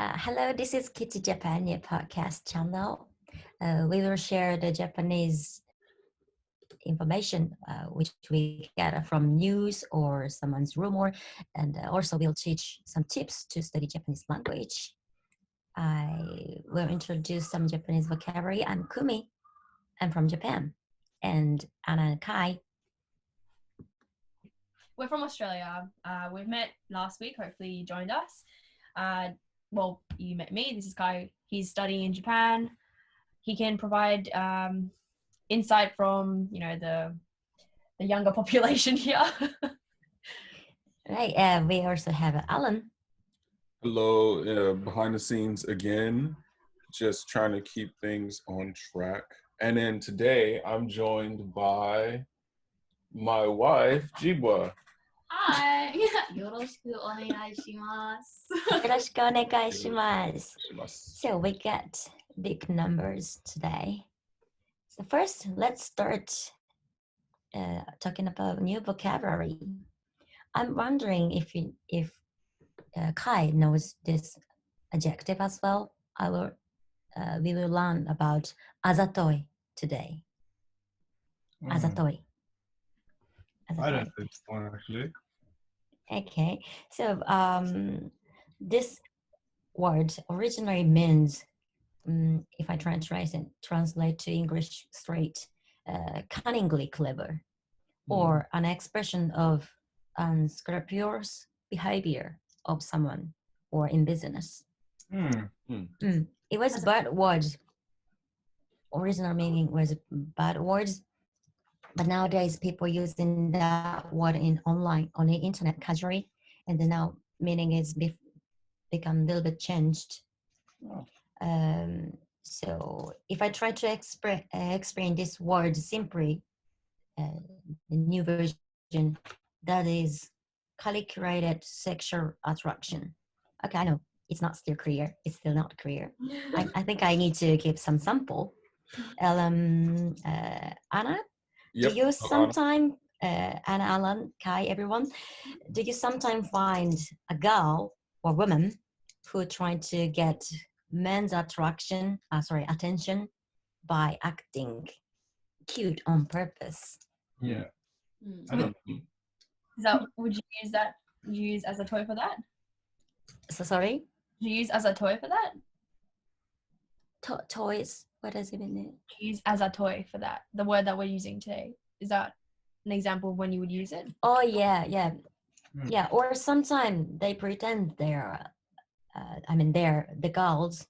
Hello, this is Kitty Japan, your podcast channel. We will share the Japanese information which we get from news or someone's rumor, and also we'll teach some tips to study Japanese language. I will introduce some Japanese vocabulary. I'm Kumi. I'm from Japan, and Anna and Kai. We're from Australia. We've met last week. Hopefully, you joined us. Well, you met me. This is Kai. He's studying in Japan. He can provide insight from the younger population here. Right. We also have Alan. Hello, behind the scenes again, just trying to keep things on track. And then today I'm joined by my wife, Jibwa. Hi. よろしくお願いします。よろしくお願いします. So we got big numbers today. So first, let's start talking about new vocabulary. I'm wondering if Kai knows this adjective as well. We will learn about azatoi today. Azatoi. I don't think it's one actually. Okay, so this word originally means, if I translate to English straight, cunningly clever, or an expression of unscrupulous behavior of someone or in business. It was bad words. Original meaning was bad words, but nowadays people using that word in online on the internet casually, and then now meaning is become a little bit changed. So if I try to explain this word simply, the new version, that is calculated sexual attraction. Okay, I know it's not still clear. It's still not clear. I think I need to give some sample. Anna, Yep. do you sometimes, Anna, Alan, Kai, everyone, do you sometimes find a girl or woman who trying to get men's attention by acting cute on purpose? Yeah. I don't know. Would you use as a toy for that? So sorry? Do you use as a toy for that? Toys? What does it mean? Use as a toy for that. The word that we're using today. Is that an example of when you would use it? Oh yeah. Yeah, or sometimes they pretend they're the girls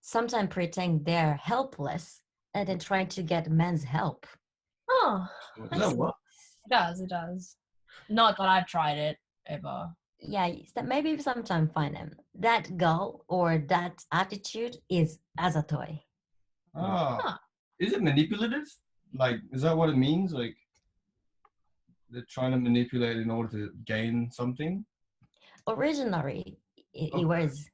sometimes pretend they're helpless and then try to get men's help. Oh, What? it does. Not that I've tried it ever. Yeah, maybe sometimes find them. That girl or that attitude is as a toy. Is it manipulative? Like, is that what it means? Like, they're trying to manipulate in order to gain something? Originally, it was,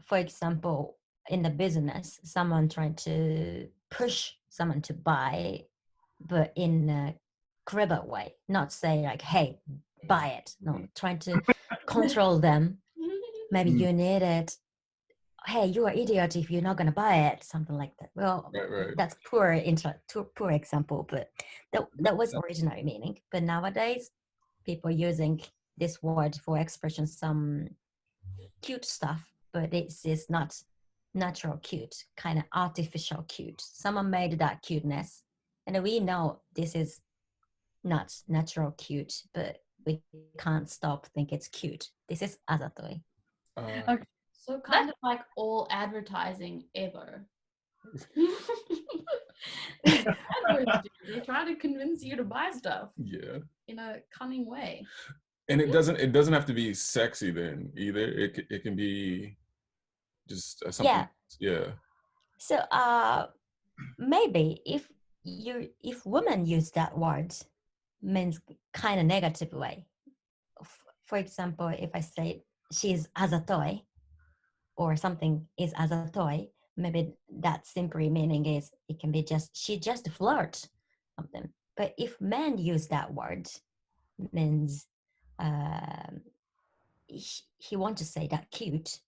for example, in the business, someone trying to push someone to buy, but in a clever way, not say like, hey, buy it. No, trying to control them. Maybe you need it. Hey, you're an idiot if you're not going to buy it. Something like that. Well, Right. that's poor example, but that was original meaning. But nowadays, people using this word for expression some cute stuff, but this is not natural cute, kind of artificial cute. Someone made that cuteness, and we know this is not natural cute, but we can't stop think it's cute. This is azatoi. Okay. So kind of like all advertising ever. They try to convince you to buy stuff. Yeah. In a cunning way. And it doesn't have to be sexy then either. It can be just something. Yeah. So maybe if women use that word means kind of negative way. For example, if I say she's as a toy or something is as a toy, maybe that simply meaning is it can be she just flirt something. But if men use that word, means he wants to say that cute,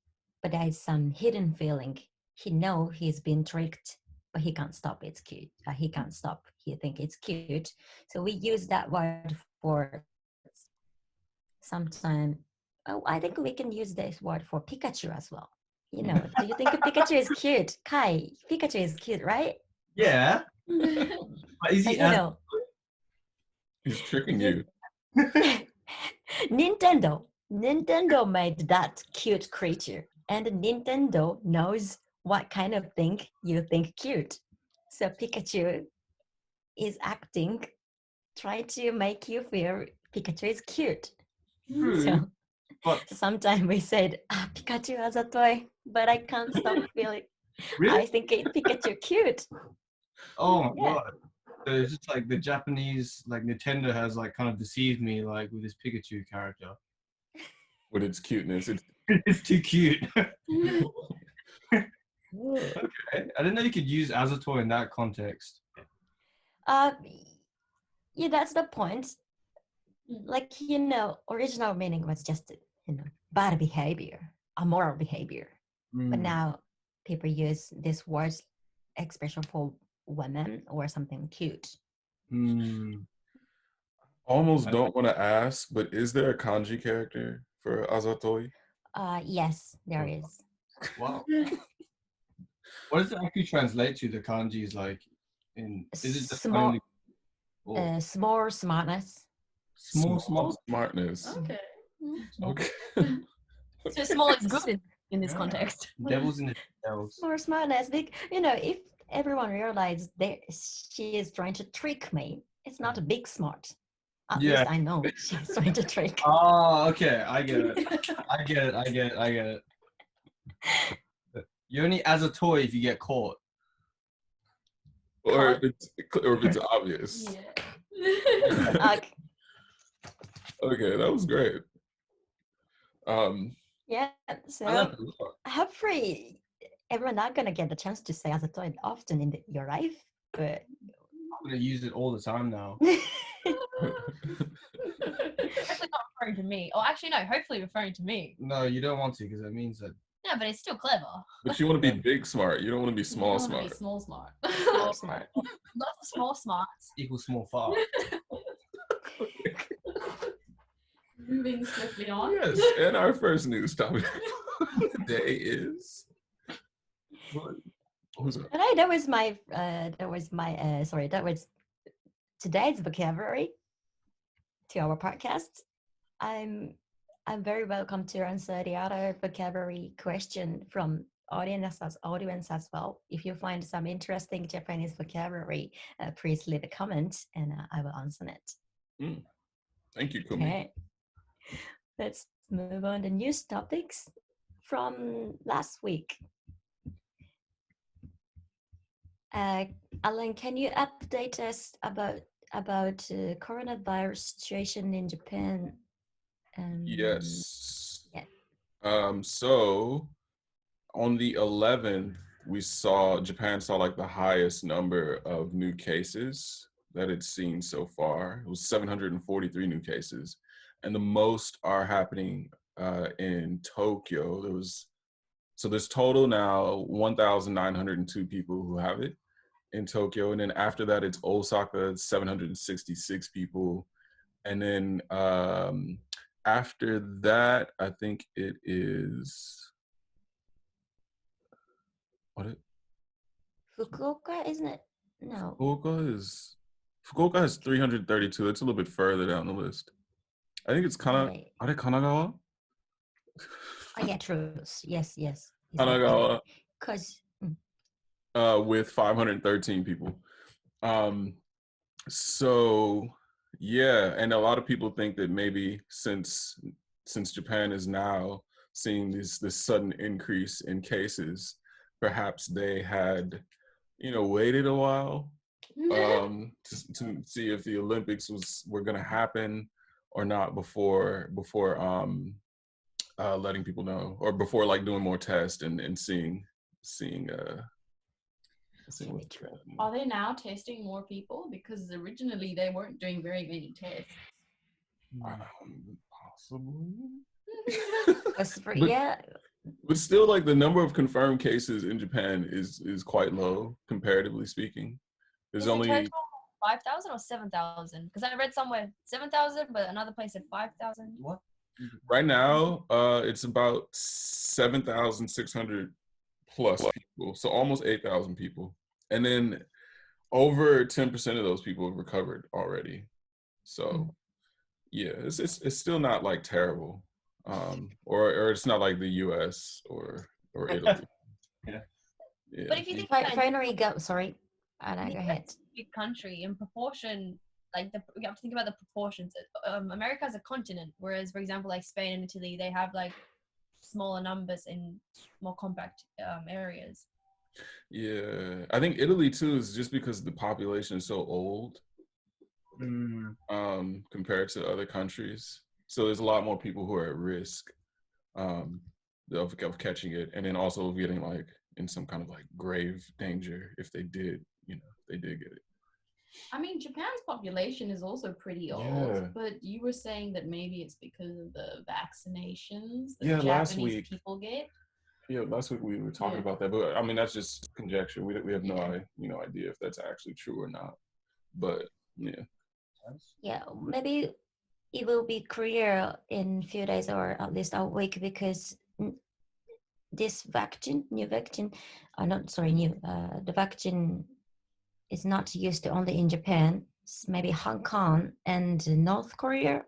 but there is some hidden feeling. He know he's been tricked, but he can't stop. It's cute. He can't stop. He think it's cute. So we use that word for sometime. Oh, I think we can use this word for Pikachu as well. You know, do you think Pikachu is cute? Kai, Pikachu is cute, right? Yeah. But is But he you know, He's tricking you. Nintendo made that cute creature, and Nintendo knows what kind of thing you think cute. So Pikachu is acting, trying to make you feel Pikachu is cute. True, So but sometimes we said Pikachu as a toy, but I can't stop feeling. really? I think it Pikachu cute. Oh my Yeah. god. So it's just like the Japanese, like Nintendo has like kind of deceived me like with this Pikachu character. With its cuteness. It's too cute. Ooh. Okay. I didn't know you could use as a toy in that context. Uh, yeah, that's the point. Like, you know, original meaning was just, you know, bad behavior, immoral behavior. But Mm. now people use this word expression for women or something cute. Mm. Almost don't want to ask, but is there a kanji character for Azatoi? Yes, there is. Wow. What does it actually translate to? The kanji is like in. Is it just Small, only or small smartness. small? Smartness. Okay. Okay. So small is good in this Yeah. context. Devils in the details. Small smartness. You know, if everyone realized that she is trying to trick me, it's not a big smart. At Yeah. least I know she's trying to trick. Oh, okay. I get it. I get it. You're only as a toy if you get caught. or if it's obvious. Yeah. Okay. Okay, that was great. Yeah, I so learned a lot. hopefully everyone not gonna get the chance to say as a toy often in your life, but I'm gonna use it all the time now. Actually, not referring to me. Oh, actually, no. Hopefully, referring to me. No, you don't want to because that means that. No, but it's still clever. But you want to be big smart. You don't want to be small You don't wanna smart. be small smart. small smart. Lots of small smarts. Equals small fart. Moving swiftly on. Yes, and our first news topic today is. What was it? And that was my sorry, that was today's vocabulary to our podcast. I'm very welcome to answer the other vocabulary question from audience as well. If you find some interesting Japanese vocabulary, please leave a comment and I will answer it. Thank you, Kumi. Okay, let's move on to news topics from last week. Alan, can you update us about coronavirus situation in Japan? Yes. Yeah. So on the 11th, Japan saw like the highest number of new cases that it's seen so far. It was 743 new cases, and the most are happening in Tokyo. There's total now 1,902 people who have it in Tokyo, and then after that it's Osaka, 766 people, and then after that I think it is Fukuoka, isn't it? No. Fukuoka has 332. It's a little bit further down the list. I think it's Right. Kanagawa. Oh yeah, true. Yes. Kanagawa Because with 513 people. So yeah, and a lot of people think that maybe since Japan is now seeing this sudden increase in cases, perhaps they had waited a while to see if the Olympics were going to happen or not before letting people know, or before like doing more tests and seeing what's true. happening. Are they now testing more people? Because originally they weren't doing very many tests. Possibly. But But- yeah, But still, like the number of confirmed cases in Japan is quite low comparatively speaking. There's Is it only total 5,000 or 7,000? Because I read somewhere 7,000, but another place said 5,000. What? right now. It's about 7,600 plus people, so almost 8,000 people, and then over 10% of those people have recovered already. So yeah, it's still not like terrible, or it's not like the U.S. or Italy. Yeah. Yeah. But if you think about it, finally go. Sorry, Anna, the go US ahead. is a big country in proportion. Like you have to think about the proportions. America is a continent, whereas, for example, like Spain and Italy, they have like smaller numbers in more compact areas. Yeah, I think Italy too is just because the population is so old, compared to other countries. So there's a lot more people who are at risk, um, of catching it, and then also getting like in some kind of like grave danger if they did, they did get it. I mean, Japan's population is also pretty old, Yeah. but you were saying that maybe it's because of the vaccinations that Yeah, last Japanese week. people get. Yeah, last week we were talking Yeah. about that, but I mean that's just conjecture. We have no Yeah. idea if that's actually true or not. But yeah. Yeah, maybe it will be clear in few days or at least a week because this vaccine, new vaccine, not sorry, new. The vaccine is not used only in Japan. It's maybe Hong Kong and North Korea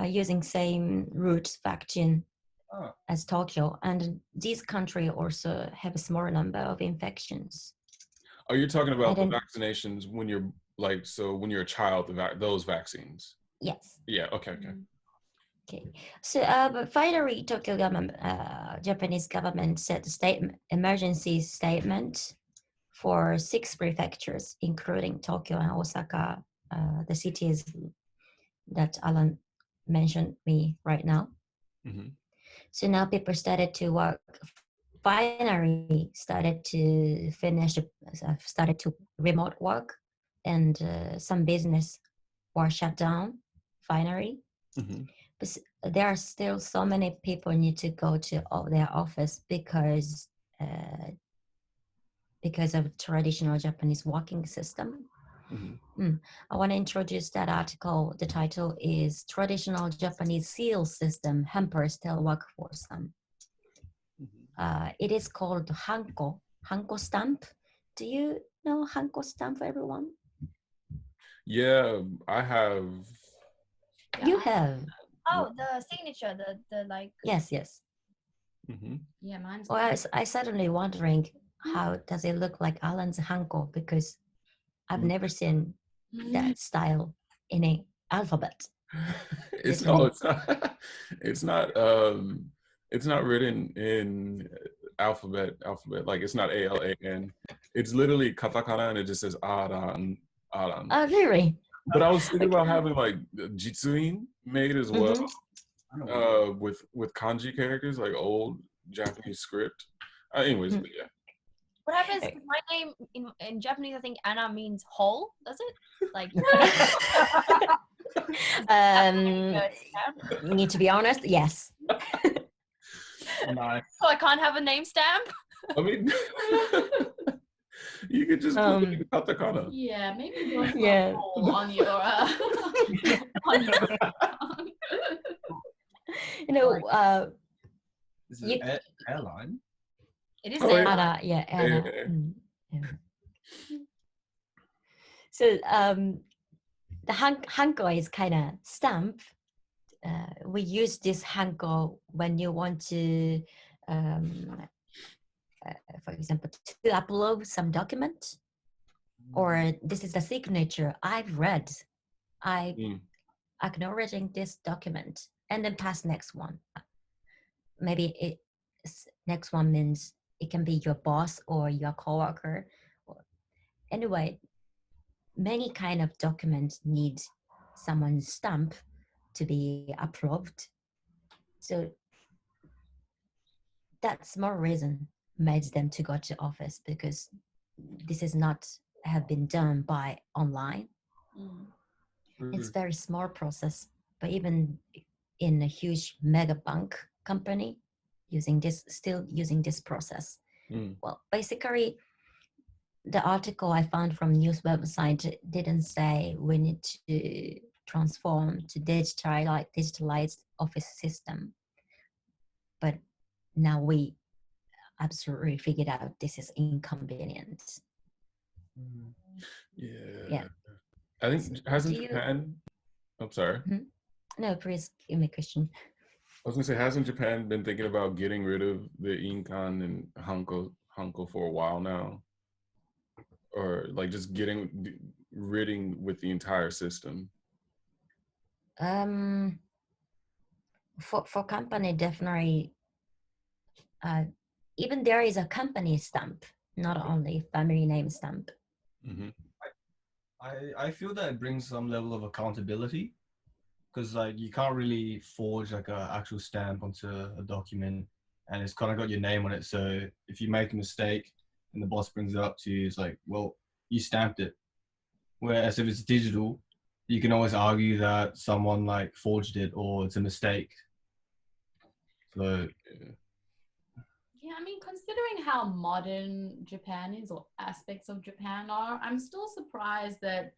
using same route vaccine as Tokyo, and these countries also have a smaller number of infections. Oh, you're talking about the then- vaccinations when you're like, so when you're a child, those vaccines. Yes. Yeah. Okay. Okay. So, but finally, Tokyo government, Japanese government set a emergency statement for 6 prefectures, including Tokyo and Osaka, the cities that Alan mentioned me right now. Hmm. So now people started to work. Finally, started to remote work, and some business were shut down. Finally, Hmm. but there are still so many people need to go to their office because of traditional Japanese working system. I want to introduce that article. The title is Traditional Japanese Seal System Hampers Telework for Some. It is called Hanko stamp. Do you know Hanko stamp, everyone? Yeah, I have. You have. Oh, the signature, the like. Yes. Hmm. Yeah, mine's. Well, I suddenly wondering how does it look like Alan's Hanko, because I've never seen that style in a alphabet. It's no, it's not. It's not. It's not written in alphabet. Like it's not ALAN. It's literally katakana, and it just says aran, aran. Oh, really? But I was thinking about having like jitsuin made as well, with kanji characters, like old Japanese script. Anyways, but yeah. What happens? 'Cause my name in Japanese, I think Anna means hole. Does it? Like. Need to be honest. Yes. Nice. So I can't have a name stamp. I mean, you could just put it in katakana. Yeah, maybe don't put Yeah. hole on your on your. You know, This is an airline. It is Oh, there. Anna, yeah, Anna. Yeah. So the hanko is kind of stamp. We use this hanko when you want to, for example, to upload some document, or this is the signature I've read. I acknowledging this document, and then pass next one. Maybe next one means it can be your boss or your coworker. Anyway, many kind of documents need someone's stamp to be approved. So that's more reason made them to go to office, because this is not have been done by online. It's very small process, but even in a huge mega bank company still using this process. Well, basically, the article I found from news website didn't say we need to transform to digitalized office system, but now we absolutely figured out this is inconvenient. Yeah. I think hasn't Japan? I'm sorry. No, please give me a question. I was gonna say, hasn't Japan been thinking about getting rid of the Inkan and Hanko for a while now, or like just ridding with the entire system? For company, definitely. Even there is a company stamp, not only family name stamp. I feel that it brings some level of accountability, because like you can't really forge like a actual stamp onto a document, and it's kind of got your name on it. So if you make a mistake and the boss brings it up to you, it's like, well, you stamped it. Whereas if it's digital, you can always argue that someone like forged it or it's a mistake. So Yeah, I mean, considering how modern Japan is, or aspects of Japan are, I'm still surprised that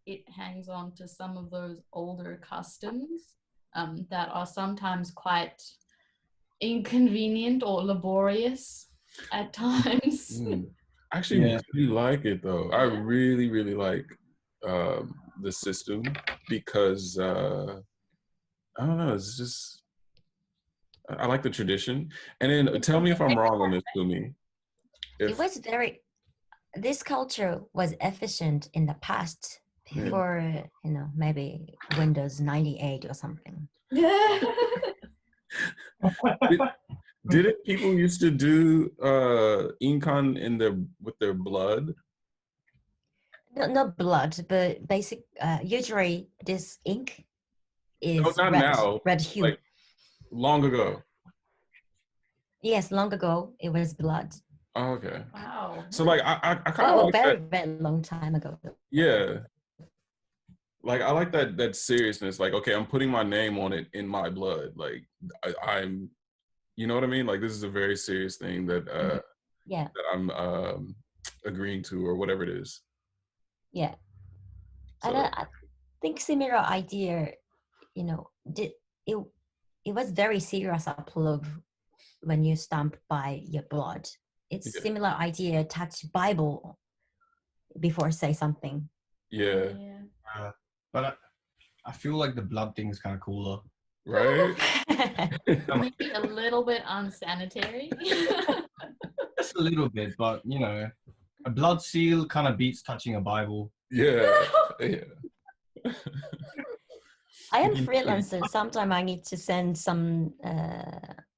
it hangs on to some of those older customs that are sometimes quite inconvenient or laborious at times. I actually really like it though. I really, really like the system because I don't know. It's just I like the tradition. And then tell me if I'm wrong on this, Fumi. It was this culture was efficient in the past before, maybe Windows 98 or something. Didn't people used to do Inkan with their blood? No blood, but usually this ink No, is not now. red hue. Like long ago. Yes, long ago it was blood. Oh, okay. Wow. So like I kind of like very, that. very long time ago. Yeah. Like I like that seriousness. Like, okay, I'm putting my name on it in my blood. Like I'm, you know what I mean? Like this is a very serious thing that that I'm agreeing to or whatever it is. Yeah. So, And I think similar idea, it was very serious upload when you stamp by your blood. It's similar idea, touch Bible before say something. Yeah. But I feel like the blood thing is kind of cooler. Right? Maybe a little bit unsanitary. Just a little bit, but a blood seal kind of beats touching a Bible. Yeah. I am freelancer. Sometimes I need to send some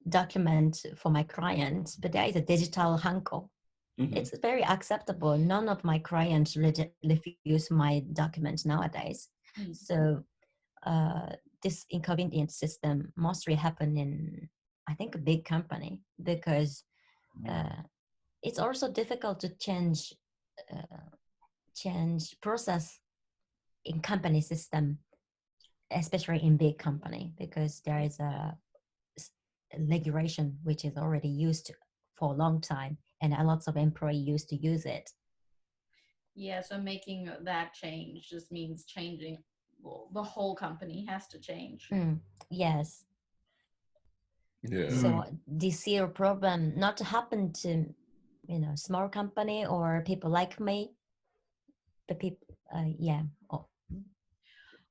document for my client, but there is a digital hanko. It's very acceptable. None of my clients refuse my documents nowadays. So this inconvenient system mostly happen in, I think, a big company, because it's also difficult to change process in company system, especially in big company, because there is a regulation which is already used for a long time, and a lot of employees used to use it. Yeah, so making that change just means changing. Well, the whole company has to change. Yes. Yeah. So this year problem not to happen to small company or people like me. The people,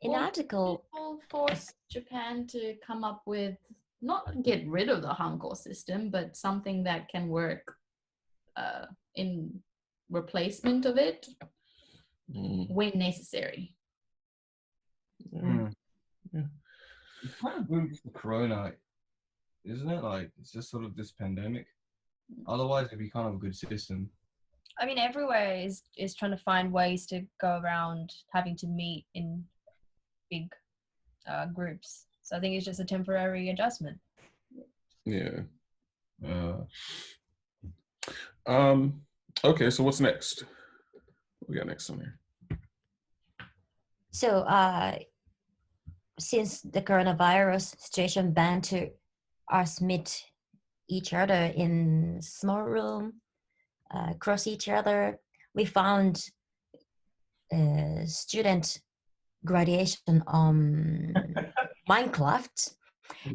in the article, people force Japan to come up with, not get rid of the hanko system, but something that can work in replacement of it when necessary. Yeah. It's kind of been just the corona, isn't it? Like it's just sort of this pandemic. Otherwise, it'd be kind of a good system. I mean, everywhere is trying to find ways to go around having to meet in big groups. So I think it's just a temporary adjustment. Yeah. Okay, so what's next? What we got next on here? So since the coronavirus situation banned to us meet each other in small room, cross each other, we found student graduation on Minecraft,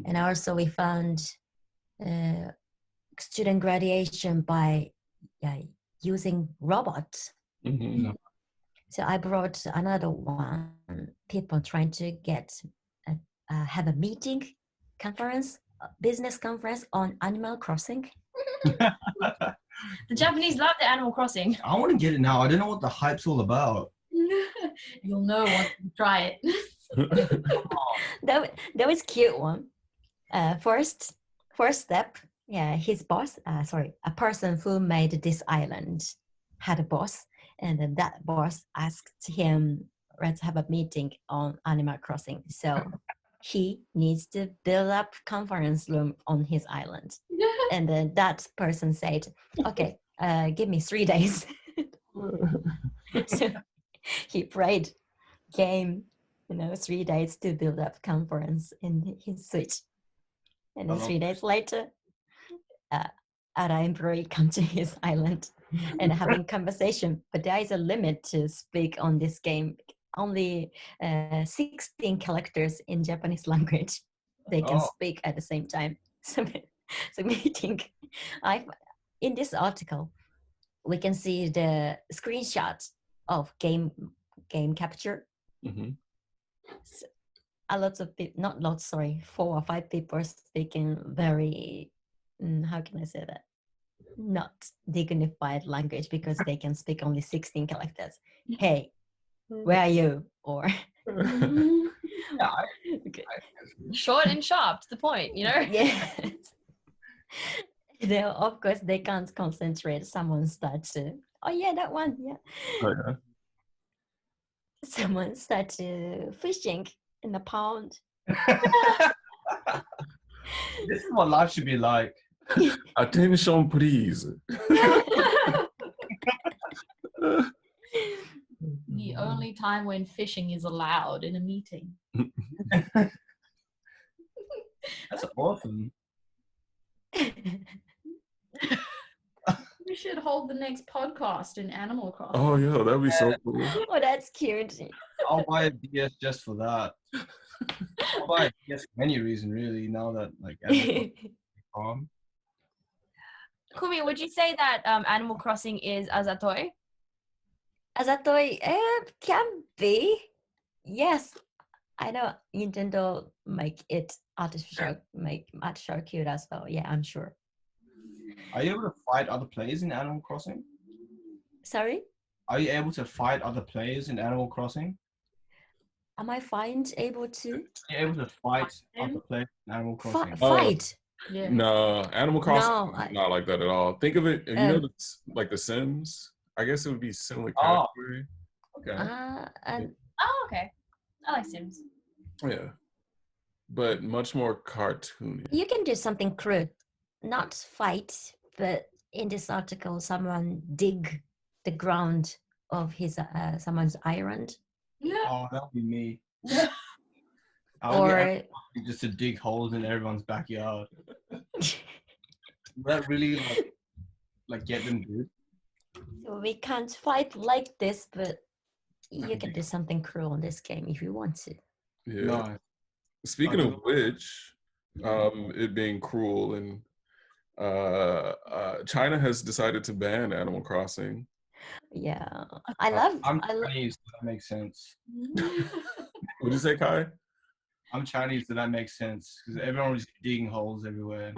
and also we found student graduation by using robots. Mm-hmm. So I brought another one. People trying to get have a meeting, conference, business conference on Animal Crossing. The Japanese love the Animal Crossing. I want to get it now. I don't know what the hype's all about. You'll know once you try it. That was cute one. First step. Yeah, his boss. Sorry, a person who made this island had a boss, and then that boss asked him, "Let's have a meeting on Animal Crossing." So he needs to build up conference room on his island, and then that person said, "Okay, give me 3 days." So he played game, 3 days to build up conference in his Switch, and then 3 days later, other employee come to his island and having conversation. But there is a limit to speak on this game. Only 16 characters in Japanese language they can speak at the same time. So meeting. In this article, we can see the screenshots of game capture. Mm-hmm. So, a lot of people, not lots, sorry, 4 or 5 people speaking very, how can I say that? Not dignified language because they can speak only 16 characters. Hey, where are you? Or Short and sharp to the point, Yes. Of course, they can't concentrate. Someone starts to, oh yeah, that one, yeah. Okay. Someone starts fishing in the pond. This is what life should be like. Attention, please. The only time when fishing is allowed in a meeting. That's awesome. We should hold the next podcast in Animal Crossing. Oh yeah, that'd be so cool. Oh, that's cute. I'll buy a DS just for that. I'll buy a DS for any reason, really. Now that calm. Kumi, would you say that Animal Crossing is azatoi? Azatoi can be. Yes, I know Nintendo make artificial cute as well. Yeah, I'm sure. Are you able to fight other players in Animal Crossing? Sorry? Are you able to fight other players in Animal Crossing? Am I able to? Are you able to fight other players in Animal Crossing? Fight? Yeah. No, Animal Crossing No, is not like that at all. Think of it, like The Sims. I guess it would be similar category. Okay. And Oh, okay. I like Sims. Yeah, but much more cartoony. you can do something crude, not fight, but in this article, someone dig the ground of his someone's island. Oh, that would be me. Or just to dig holes in everyone's backyard. Would that really like get them good? so we can't fight like this, but you can do something cruel in this game if you want to. Yeah. No. Speaking of which, it being cruel and China has decided to ban Animal Crossing. Yeah, I'm Chinese, so that makes sense. What did you say, Kai? I'm Chinese, so that makes sense because everyone was digging holes everywhere.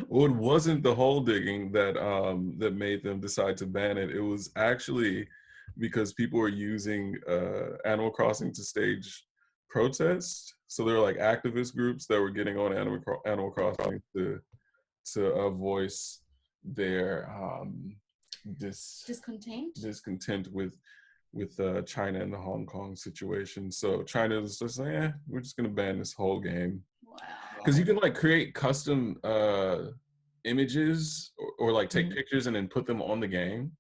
Well, it wasn't the hole digging that made them decide to ban it. It was actually because people were using Animal Crossing to stage protests. So there were like activist groups that were getting on Animal Crossing to voice their discontent with China and the Hong Kong situation. So China was just like, we're just gonna ban this whole game. Wow. Because you can like create custom images or like take pictures and then put them on the game.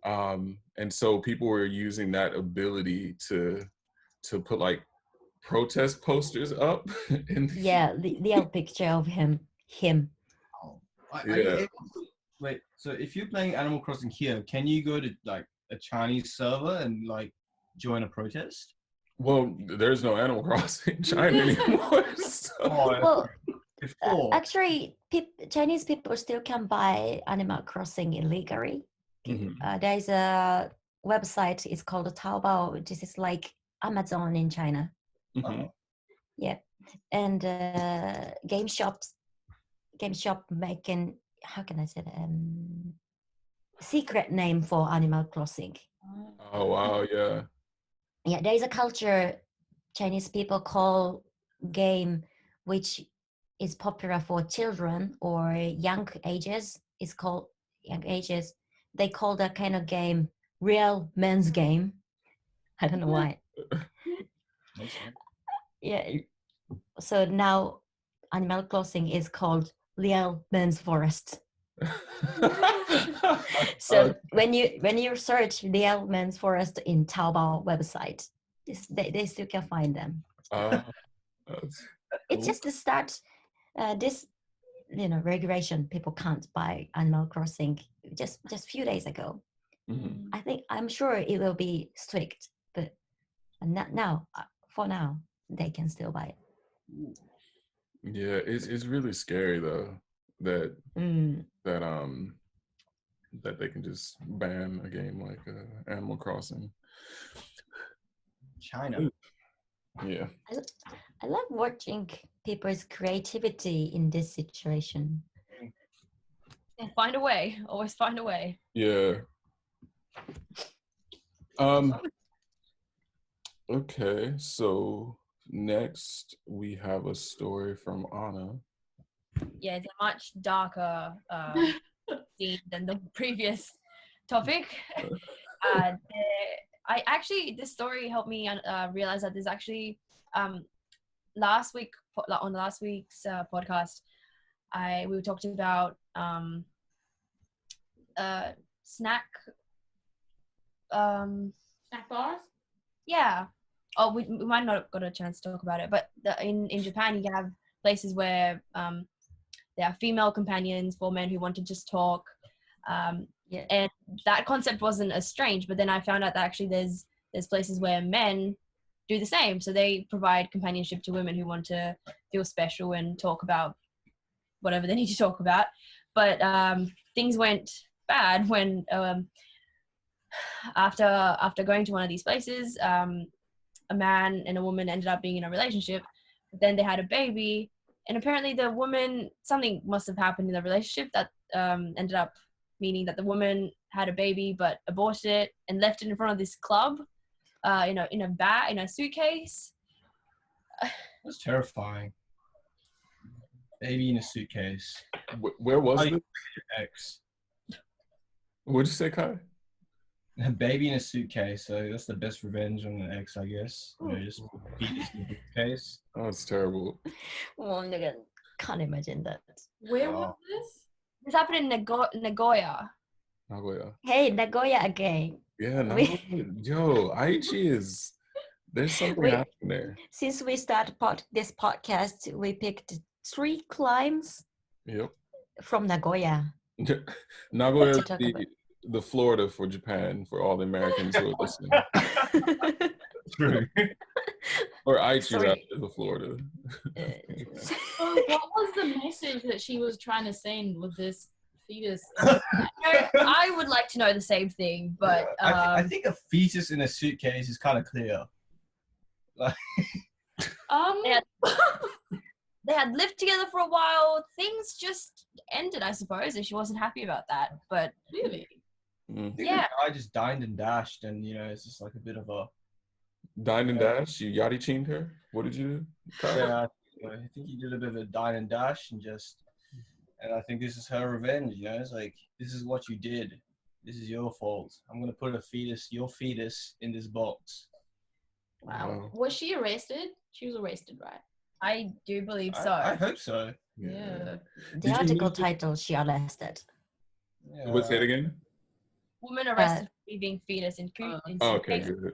And so people were using that ability to to put like protest posters up. Yeah, the old picture of him. Are you able to, wait, so if you're playing Animal Crossing here, can you go to like a Chinese server and like join a protest? Well, there's no Animal Crossing in China anymore. So. Well, Before. actually, Chinese people still can buy Animal Crossing illegally. There's a website. It's called Taobao, which is like Amazon in China. Yeah, and game shop making, how can I say that? Secret name for Animal Crossing. Oh wow, yeah. Yeah, there is a culture Chinese people call game which is popular for children or young ages. It's called young ages. They call that kind of game real men's game. I don't know why. Yeah. So now Animal Crossing is called Real Men's Forest. So when you search Real Men's Forest in Taobao website, they still can find them. It's just the start. This regulation, people can't buy Animal Crossing just few days ago. I'm sure it will be strict, but not now. For now, they can still buy it. Yeah, it's really scary though that that they can just ban a game like Animal Crossing. China. Yeah. I love watching people's creativity in this situation. Find a way. Always find a way. Yeah. Okay, so next we have a story from Anna. Yeah, it's a much darker scene than the previous topic. This story helped me realize that there's actually last week's podcast, we talked about snack bars. Yeah. Oh, we might not have got a chance to talk about it, but in Japan you have places where there are female companions for men who want to just talk. And that concept wasn't as strange, but then I found out that actually there's places where men do the same. So they provide companionship to women who want to feel special and talk about whatever they need to talk about. But things went bad when after going to one of these places, a man and a woman ended up being in a relationship, but then they had a baby, and apparently the woman, something must have happened in the relationship that ended up meaning that the woman had a baby but aborted it and left it in front of this club, in a suitcase. That's terrifying. Baby in a suitcase. Where was it? Ex. What'd you say, Kai? A baby in a suitcase. So that's the best revenge on an ex, I guess. Just fetus in a suitcase. Oh, it's terrible. Oh, I can't imagine that. Where was this? This happened in Nagoya. Nagoya. Hey, Nagoya again. Yeah, Nagoya. Yo, Aichi is. There's something happening there. Since we started this podcast, we picked 3 climbs. Yep. From Nagoya. Nagoya is the Florida for Japan, for all the Americans who are listening. True. Or Aichi rather, the Florida. What was the message that she was trying to send with this fetus? I would like to know the same thing, but I think a fetus in a suitcase is kind of clear. They had lived together for a while. Things just ended, I suppose, and she wasn't happy about that. But really, yeah, I just dined and dashed, and it's just like a bit of a dine and dash. You yachty chained her. What did you do? Yeah, I think you did a bit of a dine and dash, and I think this is her revenge. It's like, this is what you did. This is your fault. I'm gonna put your fetus, in this box. Wow. Was she arrested? She was arrested, right? I do believe so. I hope so. Yeah. The article title, she arrested. Yeah. What's it again? Woman arrested for leaving fetus in okay, good.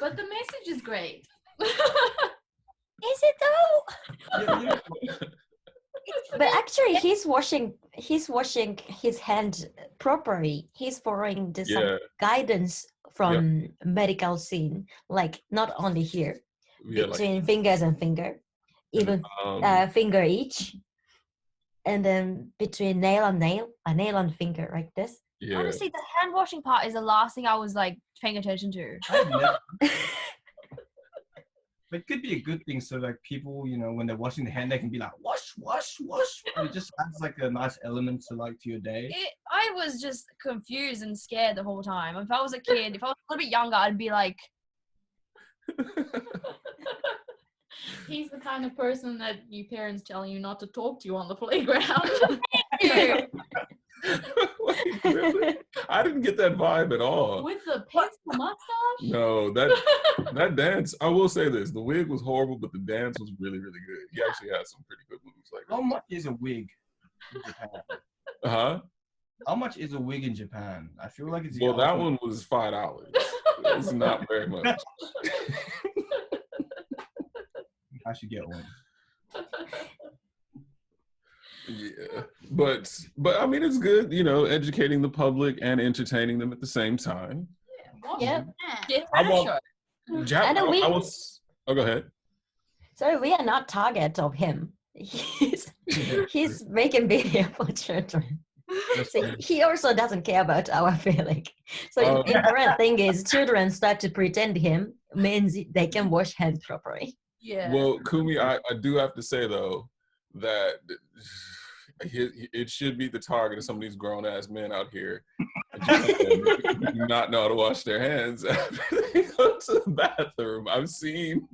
But the message is great. Is it though? Yeah, But actually, he's washing his hand properly. He's following some Yeah, guidance yeah, from medical scene, like not only here, yeah. Like, between fingers and finger, and even finger each, and then between nail and nail, a nail and finger like this. yeah, Honestly, the hand washing part is the last thing I was like paying attention to. I've never. It could be a good thing, so like people, you know, when they're washing their hand, they can be like wash, wash, wash. And it just adds like a nice element to your day. I was just confused and scared the whole time. If I was a kid, if I was a little bit younger, I'd be like, He's the kind of person that your parents tell you not to talk to you on the playground. "Ew." Wait, really? I didn't get that vibe at all. With the pencil mustache? No, that dance. I will say this: the wig was horrible, but the dance was really, really good. He actually had some pretty good moves like How that. much is a wig in Japan? Huh? How much is a wig in Japan? I feel like it's. Well, that one was $5. It's not very much. I should get one. Yeah, but I mean, it's good, you know, educating the public and entertaining them at the same time. Yep. Get I better want- show. And I was. Oh, go ahead. So we are not target of him. He's making video for children. So he also doesn't care about our feeling. So Okay. important thing is children start to pretend him means they can wash hands properly. Yeah. Well, Kumi, I do have to say though that it should be the target of some of these grown ass men out here who do not know how to wash their hands after they go to the bathroom. I've seen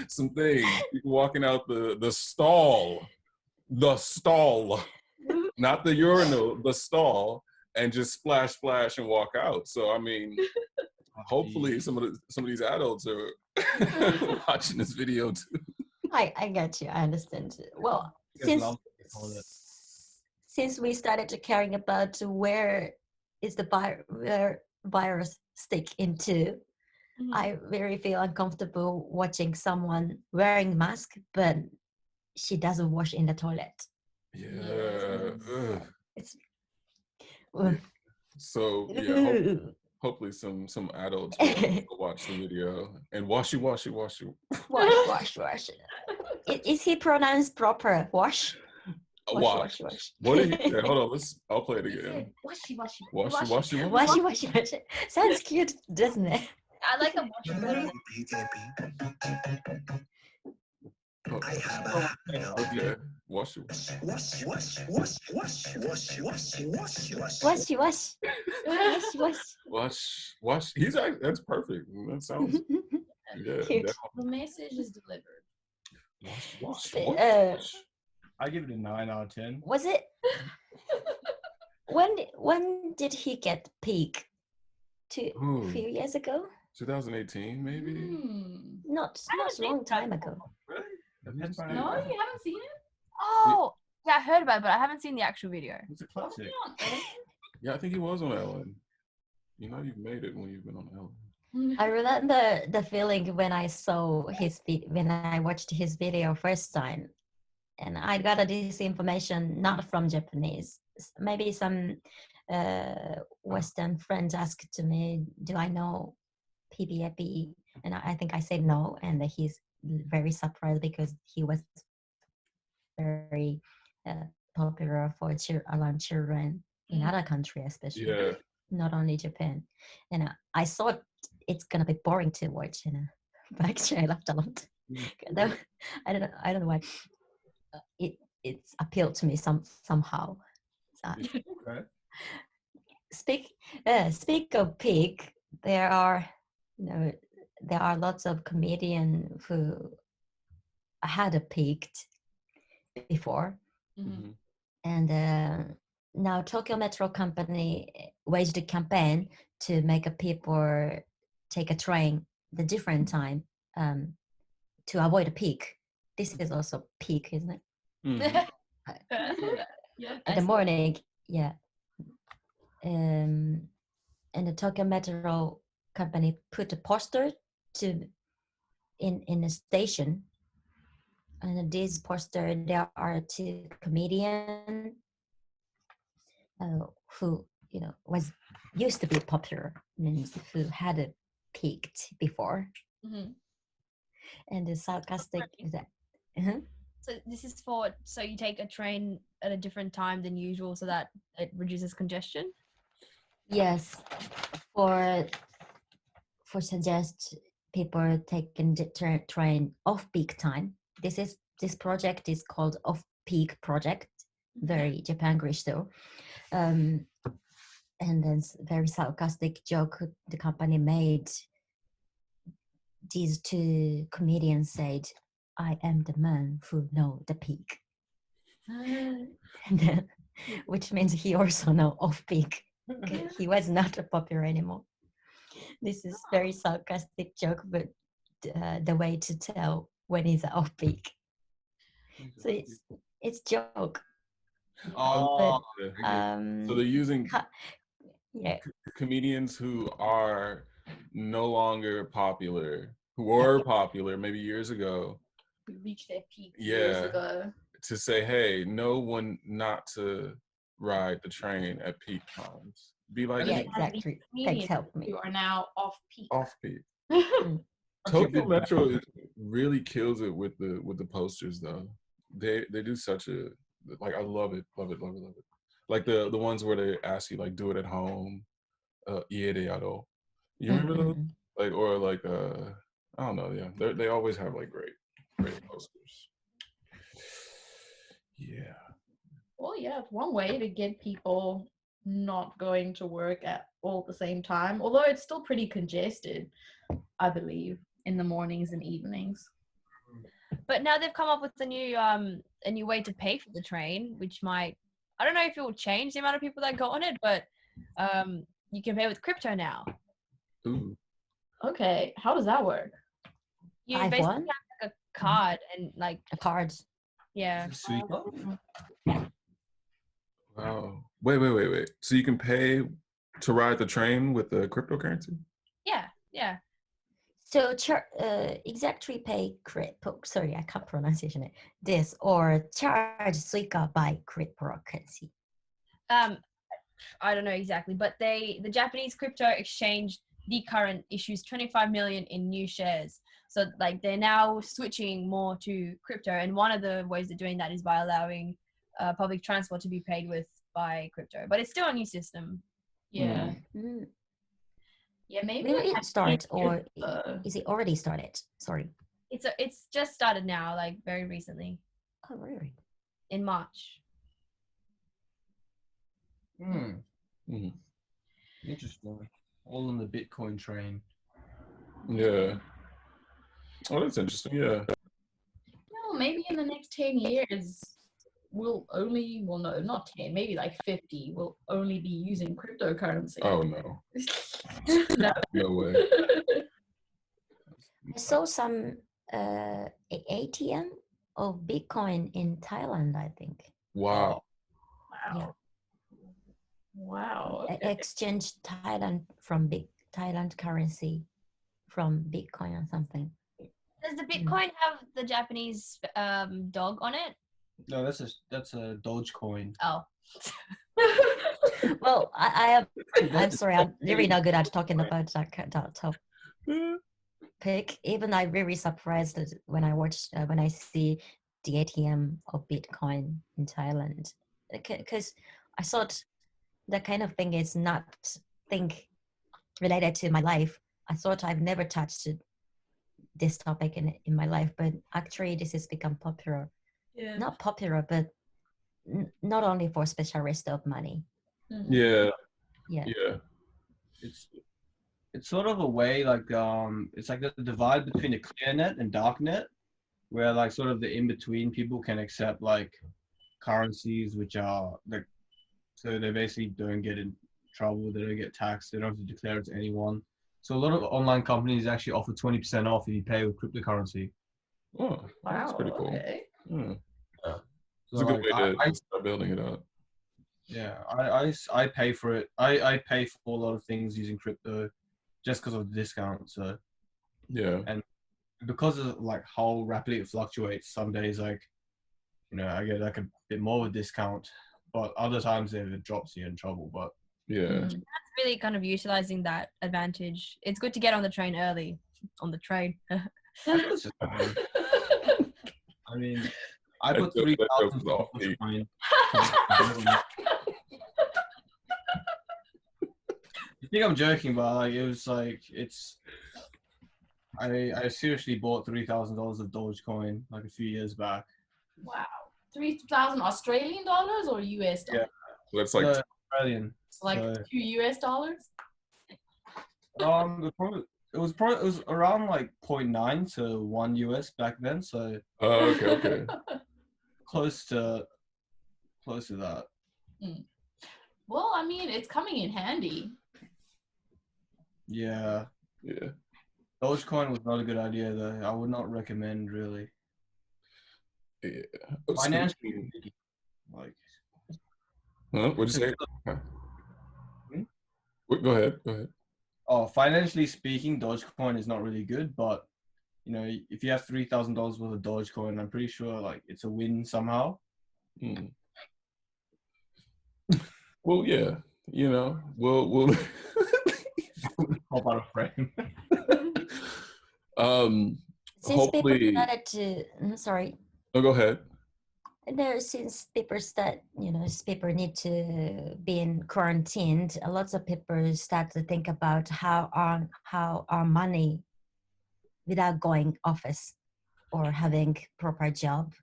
some things, people walking out the stall, not the urinal, the stall, and just splash and walk out. So I mean, hopefully some of these adults are watching this video too. I get you. I understand. Well, since we started to caring about where is the where virus stick into, Mhm. I very feel uncomfortable watching someone wearing mask, but she doesn't wash in the toilet. Yeah. Ugh. It's So yeah, hopefully some adults will watch the video and wash you. wash. Is he pronounced proper? Wash. Wash. What did he say? Hold on, I'll play it He said, again. washy. Wash. Sounds cute, doesn't it? I like the washing better. I have a Okay. Wash. wash. Wash. That's perfect. That sounds yeah. Cute. The message is delivered. Wash. I give it a 9 out of 10. Was it? When did he get peak? A few years ago? 2018, maybe. Not a long time ago. Really? No, you haven't seen it? Oh, yeah, I heard about it, but I haven't seen the actual video. It's a classic. Yeah, I think he was on Ellen. You know, you've made it when you've been on Ellen. I remember the feeling when I when I watched his video first time, and I got this information not from Japanese. Maybe some Western friends asked to me, "Do I know PPAP?" And I think I said no, and he's very surprised because he was very popular for around children in other countries, especially. Yeah. Not only Japan. And I thought it's gonna be boring to watch, but actually I laughed a lot. I don't know why. It's appealed to me somehow. Okay. Speak of pig, there are lots of comedians who had a pig before, Mhm. and now Tokyo Metro Company waged a campaign to make people take a train the different time to avoid a peak. This is also peak, isn't it? Mhm. Yeah. In the morning, yeah. And the Tokyo Metro company put a poster to in a station, and this poster there are two comedians who was used to be popular, means who had peaked before, Mhm. and the sarcastic is that. Uh-huh. So this is for so you take a train at a different time than usual so that it reduces congestion. Yes, for suggest people taking the train off peak time. This project is called off peak project. Very Japan-ish though. Um, and then very sarcastic joke the company made. These two comedians said, "I am the man who know the peak," and then, which means he also know off peak. He was not popular anymore. This is very sarcastic joke, but the way to tell when he's off peak. So it's joke. Oh, Yeah. But So they're using yeah, comedians who are no longer popular, who were popular maybe years ago, We reached their peak years Yeah. ago. to say, hey, know when not to ride the train at peak times. Be like yeah, me, exactly. Thanks, Comedians help me. who are now off peak. off peak. Mm. Tokyo Metro really kills it with the posters though. They do such a, like, I love it, love it, love it, love it. Like the ones where they ask you like do it at home, ie de yaro. You remember those? Mm-mm. Like, or like I don't know, yeah. They always have like great posters. Yeah. Well, yeah, it's one way to get people not going to work at all at the same time, although it's still pretty congested, I believe, in the mornings and evenings. But now they've come up with a new way to pay for the train, which might, I don't know if it will change the amount of people that go on it, but you can pay with crypto now. Ooh. Okay, how does that work? You Buy basically one? have like a card and like A card. yeah. Wow. Wait. So you can pay to ride the train with the cryptocurrency? Yeah. So exactly pay crypto. Sorry, I can't pronunciation it. This or charge Suica by cryptocurrency. I don't know exactly, but the Japanese crypto exchange, the current issues 25 million in new shares. So like they're now switching more to crypto, and one of the ways they're doing that is by allowing public transport to be paid with by crypto. But it's still a new system. Yeah. Mm. Yeah, maybe Will like it start or uh, is it already started? Sorry. It's just started now, like very recently Oh, really? in March. Mhm. Interesting. All on the Bitcoin train. Yeah. Oh, that's interesting. Yeah. well, maybe in the next 10 years, we'll only, well, no, not 10, maybe like 50, we'll only be using cryptocurrency. Oh no. No. No way. I saw some ATM of Bitcoin in Thailand, I think. Wow. Wow. Wow. Okay. Exchange Thailand from Thailand currency from Bitcoin or something. Does the Bitcoin have the Japanese dog on it? No, that's a Dogecoin. Oh. Well, I'm sorry, I'm really not good at talking about that topic. Even I'm very surprised that when I see the ATM of Bitcoin in Thailand, because I thought that kind of thing is not thing related to my life. I thought I've never touched this topic in my life, but actually this has become popular. Yeah. Not popular, but not only for specialists of money. Yeah. Yeah. Yeah. It's sort of a way like it's like the divide between the clear net and dark net, where like sort of the in between people can accept like currencies which are like, so they basically don't get in trouble, they don't get taxed, they don't have to declare it to anyone. So a lot of online companies actually offer 20% off if you pay with cryptocurrency. Oh, that's pretty cool. Okay. Yeah. So It's a good like, way to start building it up. I pay for it. I pay for a lot of things using crypto. just because of the discount. So Yeah. and because of like how rapidly it fluctuates, some days like I get like a bit more of a discount, but other times if it drops, you're in trouble. But Yeah. Mm. Really kind of utilizing that advantage. It's good to get on the train early. On the train. I think it's just fine. I mean, I put That joke 3,000 was off for peak. Bitcoin. You think I'm joking, but like it was like I seriously bought $3,000 of Dogecoin like a few years back. Wow. 3,000 Australian dollars or US dollars? Yeah. That's like No, Australian. Like So, 2 US dollars? it was around like 0.9 to 1 US back then, so oh, okay. close to that. Well, I mean, it's coming in handy. Yeah. Yeah. Dogecoin was not a good idea though. I would not recommend really. Yeah. Financially, Speaking- like Huh? What'd you say? Hmm? Go ahead. Go ahead. financially speaking, Dogecoin is not really good, but if you have $3,000 worth of Dogecoin, I'm pretty sure like it's a win somehow. Mm. Well, yeah. We'll Pop out of frame. Since people hopefully. started to, sorry, Oh, go ahead. since people start, people need to be in quarantined, lots of people start to think about how our money without going office or having proper job.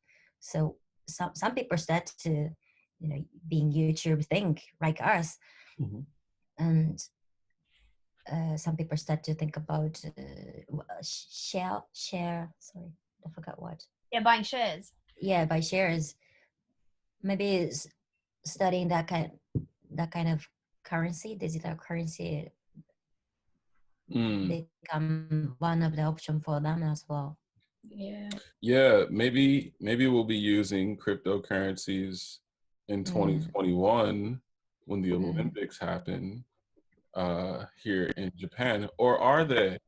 So some people start to, being YouTube thing like us, Mhm. and some people start to think about share. Sorry, I forgot what. Yeah, buying shares. Yeah, by shares. Maybe it's studying that kind of currency, digital currency, Mm. become one of the option for them as well. Yeah. Yeah, maybe we'll be using cryptocurrencies in 2021 when the Olympics happen here in Japan, or are they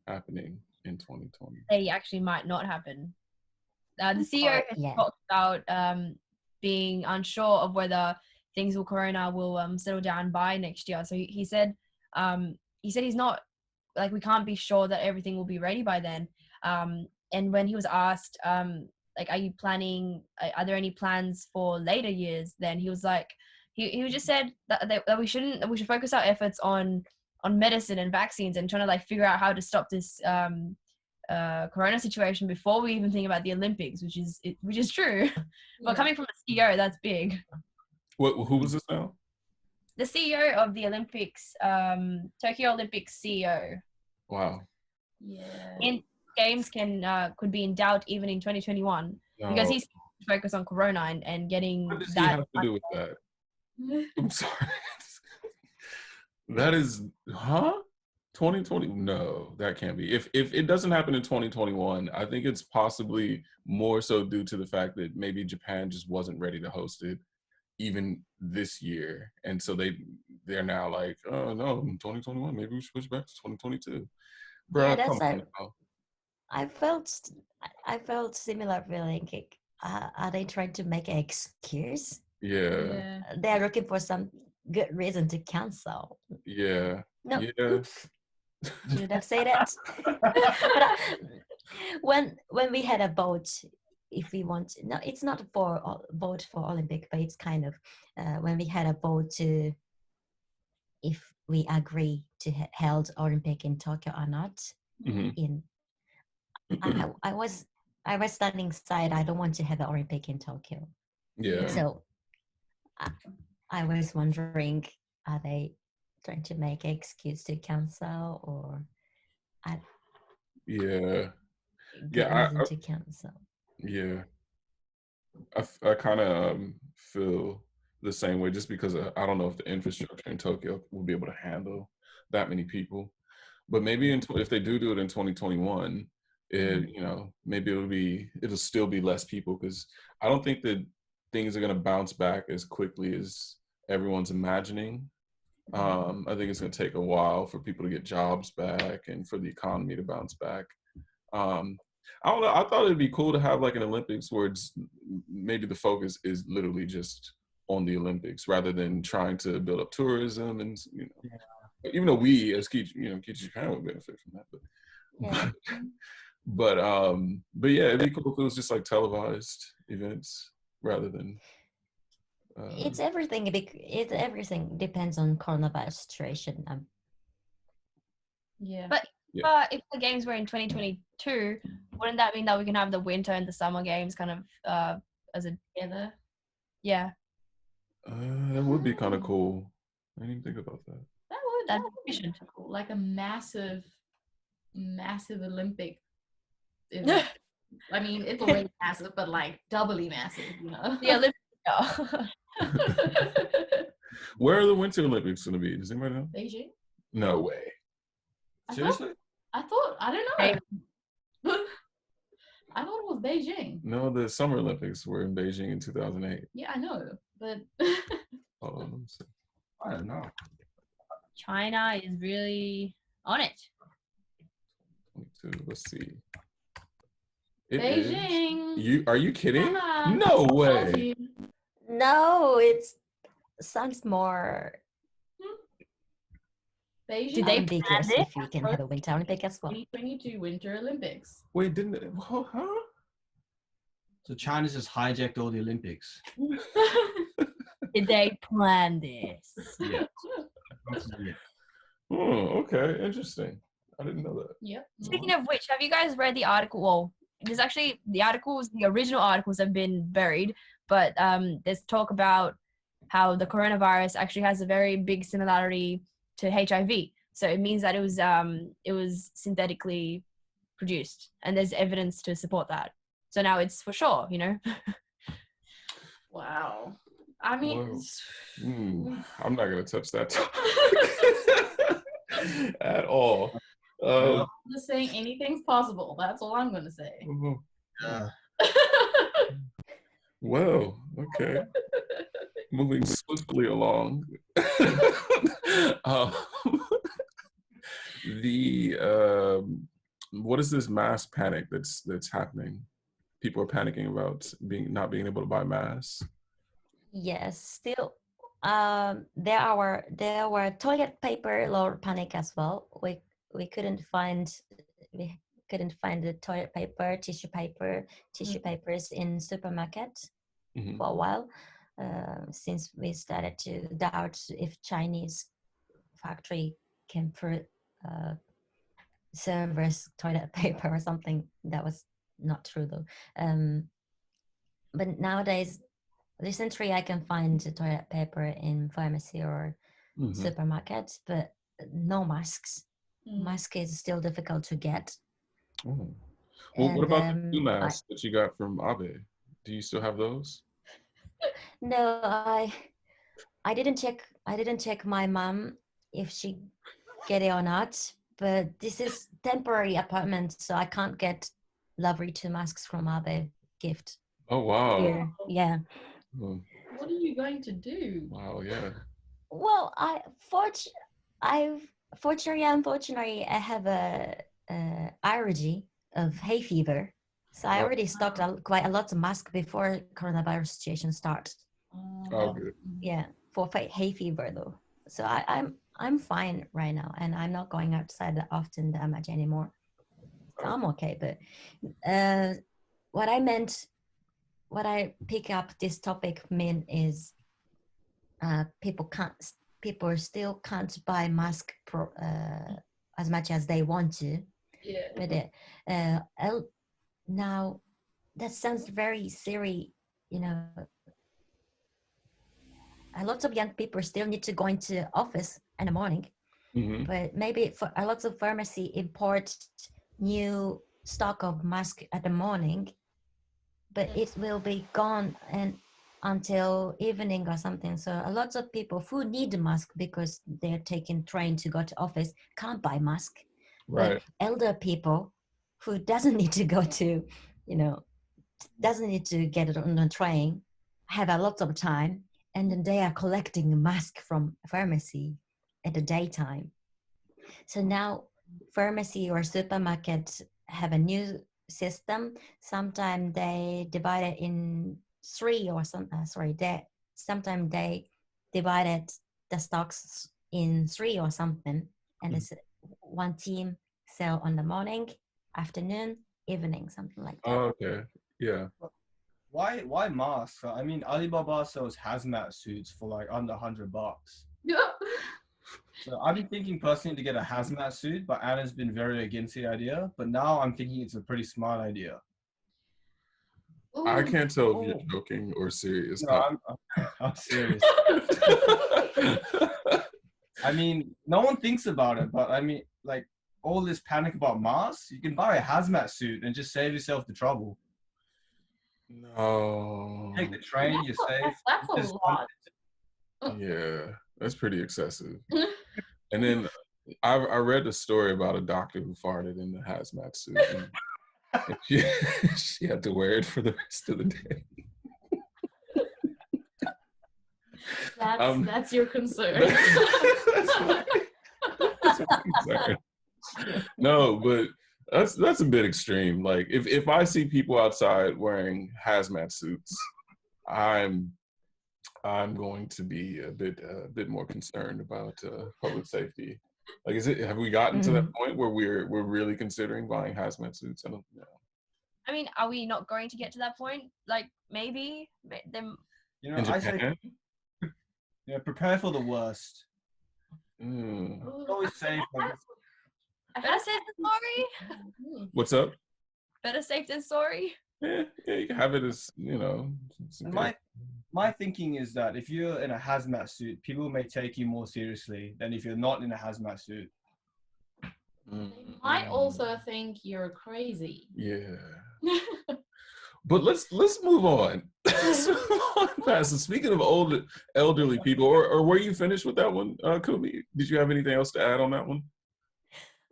happening in 2020? They actually might not happen. The CEO Or- has yeah. talked about being unsure of whether things with Corona will settle down by next year. So he said he's not like, we can't be sure that everything will be ready by then. And when he was asked like, are you planning? Are there any plans for later years? Then he was like, he just said that we should focus our efforts on medicine and vaccines and trying to like figure out how to stop this Corona situation before we even think about the Olympics, which is true. But coming from the CEO, that's big. Who was this now? The CEO of the Olympics, Tokyo Olympics CEO. Wow. Yeah. And games could be in doubt even in 2021 because he's focused on Corona and getting What does he that. have to do with that? I'm sorry. That is, 2020? No, that can't be. If it doesn't happen in 2021, I think it's possibly more so due to the fact that maybe Japan just wasn't ready to host it even this year, and so they're now like, oh no, in 2021 maybe we should push back to 2022. Bro, Yeah, that's come on like now. I felt similar feeling. Like, are they trying to make an excuse? Yeah, They are looking for some good reason to cancel. yeah, No, yeah. oops. Should I say that? But when we had a vote, if we want, no, it's not for vote for Olympic, but it's kind of when we had a vote to if we agree to held Olympic in Tokyo or not. Mhm. In I was standing side. I don't want to have the Olympic in Tokyo. Yeah. So I was wondering, are they trying to make an excuse to cancel or Yeah. good Yeah. reason to cancel? Yeah. I kind of feel the same way, just because I don't know if the infrastructure in Tokyo will be able to handle that many people. But maybe if they do it in 2021, maybe it'll still be less people, because I don't think that things are going to bounce back as quickly as everyone's imagining. I think it's going to take a while for people to get jobs back and for the economy to bounce back. I don't know. I thought it'd be cool to have like an Olympics where it's maybe the focus is literally just on the Olympics rather than trying to build up tourism and even though we as Kichi Japan would benefit from that, Yeah. but yeah, it'd be cool if it was just like televised events rather than. It's everything. It's everything depends on coronavirus situation. Yeah. But Yeah. if the games were in 2022, wouldn't that mean that we can have the winter and the summer games kind of as a Together. yeah? That would be kind of cool. I didn't even think about that. That'd That be would be efficient. cool. Like a massive Olympic event. I mean, it's already massive, but like doubly massive, you know. The Olympics. Where are the Winter Olympics going to be? Does anybody know? Beijing. No way. Seriously? I don't know. I thought it was Beijing. No, the Summer Olympics were in Beijing in 2008. Yeah, I know, but Hold on, let me see. I don't know. China is really on it. 22, let's see. It is. Beijing. Are you kidding? Come on. No Told way. you. No, it's sounds more Beijing. Did they ambiguous plan if we can have a Winter Olympic as well. 2022 Winter Olympics. Wait, didn't it? Huh? So China's just hijacked all the Olympics. Did they plan this? Yeah. Okay, interesting. I didn't know that. Yep. Speaking of which, have you guys read the article? Well, there's actually the original articles have been buried, but there's talk about how the coronavirus actually has a very big similarity to HIV. So it means that it was synthetically produced, and there's evidence to support that. So now it's for sure, you know. Wow. I mean, I'm not gonna touch that topic at all. I'm just saying anything's possible. That's all I'm gonna say. Well, okay. Moving swiftly along. What is this mass panic that's happening? People are panicking about not being able to buy masks. Yes, still, there were toilet paper lower panic as well. We couldn't find the toilet paper, tissue papers in supermarket for a while, since we started to doubt if Chinese factory can servers toilet paper or something. That was not true though. But nowadays, recently I can find toilet paper in pharmacy or supermarkets, but no masks. Mask is still difficult to get. Well, what about the 2 masks that you got from Abe? Do you still have those? No, I didn't check my mom if she get it or not. But this is temporary apartment, so I can't get lovely 2 masks from Abe gift. Oh wow! Here. Yeah. What are you going to do? Wow, yeah. Well, unfortunately, I have a allergy of hay fever, so I already stocked quite a lot of masks before coronavirus situation starts. Oh, good. Yeah, for hay fever though. So I'm fine right now, and I'm not going outside that often that much anymore. So I'm okay. But what I pick up this topic mean is people still can't buy mask as much as they want to. Yeah. But now that sounds very silly, you know. A lot of young people still need to go into office in the morning, but maybe for a lot of pharmacy import new stock of mask at the morning, but it will be gone and until evening or something. So a lot of people who need the mask because they're taking train to go to office can't buy mask. Right. But elder people who doesn't need to go to, doesn't need to get it on the train, have a lot of time, and then they are collecting a mask from a pharmacy. at the daytime. So now pharmacy or supermarkets have a new system. Sometimes they divide it in three or sometimes they divided the stocks in three or something, and it's one team sell on the morning, afternoon, evening, something like that. Oh, okay. Yeah. Why masks? I mean, Alibaba sells hazmat suits for like under $100. So I've been thinking personally to get a hazmat suit, but Anna's been very against the idea. But now I'm thinking it's a pretty smart idea. I Ooh. can't tell if you're joking or serious. No, I'm serious. I mean, no one thinks about it, but I mean, like all this panic about masks, you can buy a hazmat suit and just save yourself the trouble. No. Take the train, you're safe. That's a Just- lot. Yeah, that's pretty excessive. And then I read a story about a doctor who farted in the hazmat suit. And she had to wear it for the rest of the day. That's your concern. That's my concern. No, but that's a bit extreme. Like if I see people outside wearing hazmat suits, I'm going to be a bit more concerned about public safety. Like, have we gotten to that point where we're really considering buying hazmat suits? I don't know. I mean, are we not going to get to that point? Like, maybe them. You know, In I say, Japan? prepare for the worst. Mm. It's always safe. Better safe than sorry. What's up? Better safe than sorry. Yeah, you can have it as, you know. And my thinking is that if you're in a hazmat suit, people may take you more seriously than if you're not in a hazmat suit. Mm. They might also think you're crazy. Yeah. But let's move on. Let's move on past. So speaking of elderly people, or were you finished with that one, Kumi? Did you have anything else to add on that one?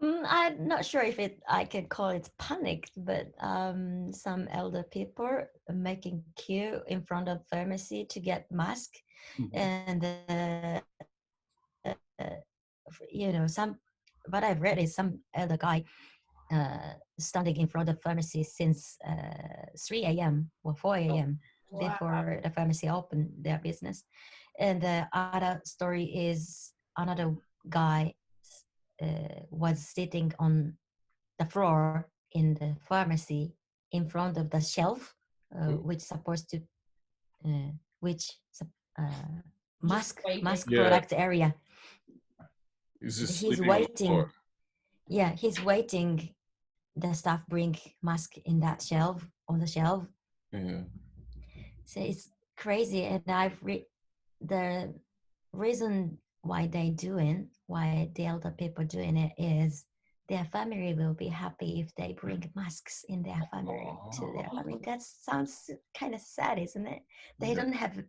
I'm not sure if I could call it panic, but some elder people are making queue in front of pharmacy to get mask, and what I've read is some elder guy standing in front of pharmacy since 3 a.m. or 4 a.m. before the pharmacy opened their business, and the other story is another guy was sitting on the floor in the pharmacy in front of the shelf, which supposed to, mask Yeah. product area. He's just He's sleeping on the waiting. floor. Yeah, he's waiting. The staff bring mask in that shelf on the shelf. Yeah. So it's crazy, and the reason why the elder people doing it is their family will be happy if they bring masks in their family to their family. That sounds kind of sad, isn't it? They don't have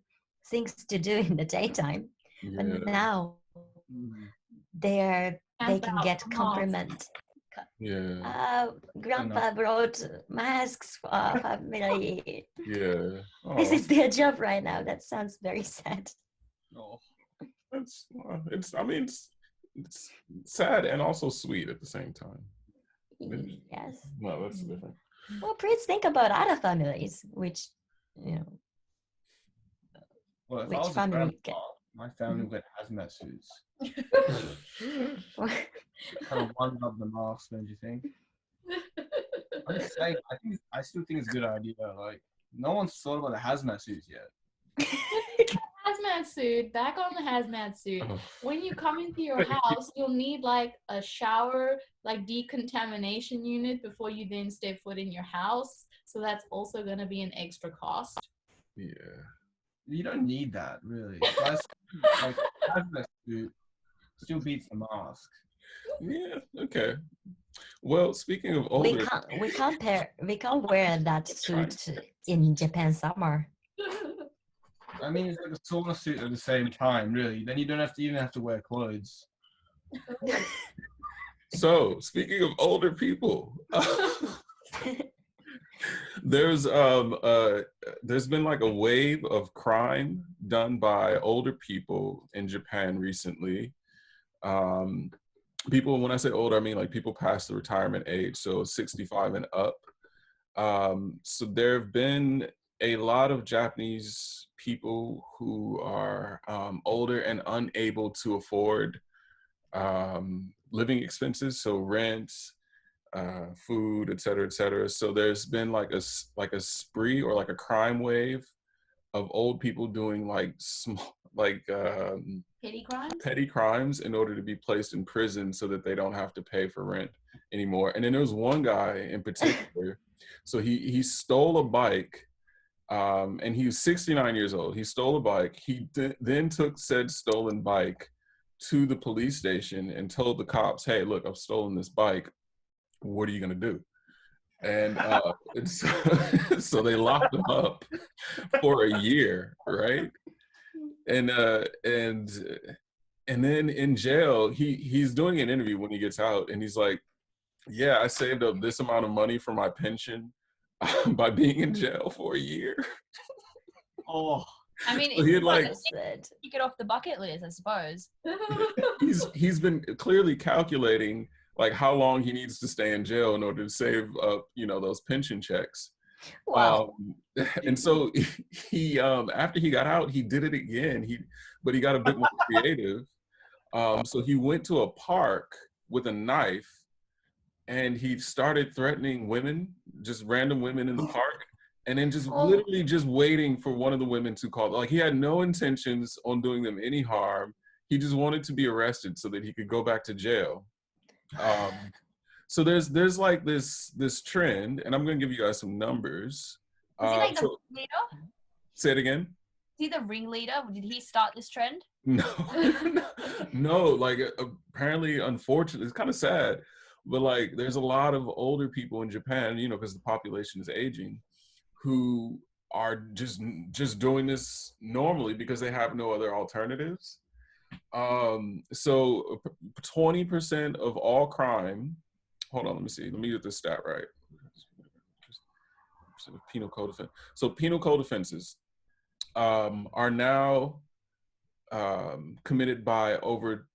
things to do in the daytime, but now they can get compliment. Yeah. Grandpa brought masks for our family. Yeah. This is their job right now. That sounds very sad. Oh. It's sad and also sweet at the same time. Yes. No, that's different. Well, please think about other families, which Well, if which I was a family grandpa, my family would get hazmat suits. get. Kind of one up the mask, don't you think? I'm just saying, I still think it's a good idea. Like, no one's thought about the hazmat suits yet. Hazmat suit, back on the hazmat suit. When you come into your house, you'll need like a shower, like decontamination unit before you then step foot in your house. So that's also going to be an extra cost. Yeah. You don't need that, really. Like, hazmat suit still beats the mask. Yeah. Okay. Well, speaking of older, we can't wear that suit in Japan summer. I mean, it's like a sauna suit at the same time, really. Then you don't even have to wear clothes. So speaking of older people, there's been like a wave of crime done by older people in Japan recently. Um, people, when I say older, I mean like people past the retirement age, so 65 and up. So there have been a lot of Japanese people who are older and unable to afford living expenses, so rent, food, et cetera, et cetera. So there's been like a spree or like a crime wave of old people doing like small, like Petty crimes? petty crimes in order to be placed in prison so that they don't have to pay for rent anymore. And then there was one guy in particular. So he stole a bike, and he was 69 years old. He stole a bike. He then took said stolen bike to the police station and told the cops, "Hey, look, I've stolen this bike. What are you gonna do?" And so, so they locked him up for a year, right? And then in jail, he's doing an interview when he gets out, and he's like, "Yeah, I saved up this amount of money for my pension by being in jail for a year." Oh, I mean, So he had it's like like tick it off the bucket list, I suppose. he's been clearly calculating like how long he needs to stay in jail in order to save up, those pension checks. Wow. And so he after he got out, he did it again. But he got a bit more creative. So he went to a park with a knife and he started threatening women, just random women in the park, and then just Oh. literally just waiting for one of the women to call. Like he had no intentions on doing them any harm. He just wanted to be arrested so that he could go back to jail. So there's like this trend, and I'm gonna give you guys some numbers. Is he like the So ringleader? say it again. Is he the ringleader? Did he start this trend? No, no. Like apparently, unfortunately, it's kind of sad, but like there's a lot of older people in Japan, because the population is aging, who are just doing this normally because they have no other alternatives. So 20% of all crime. Hold on, let me see. Let me get this stat right. Penal code offense. So penal code offenses are now committed by over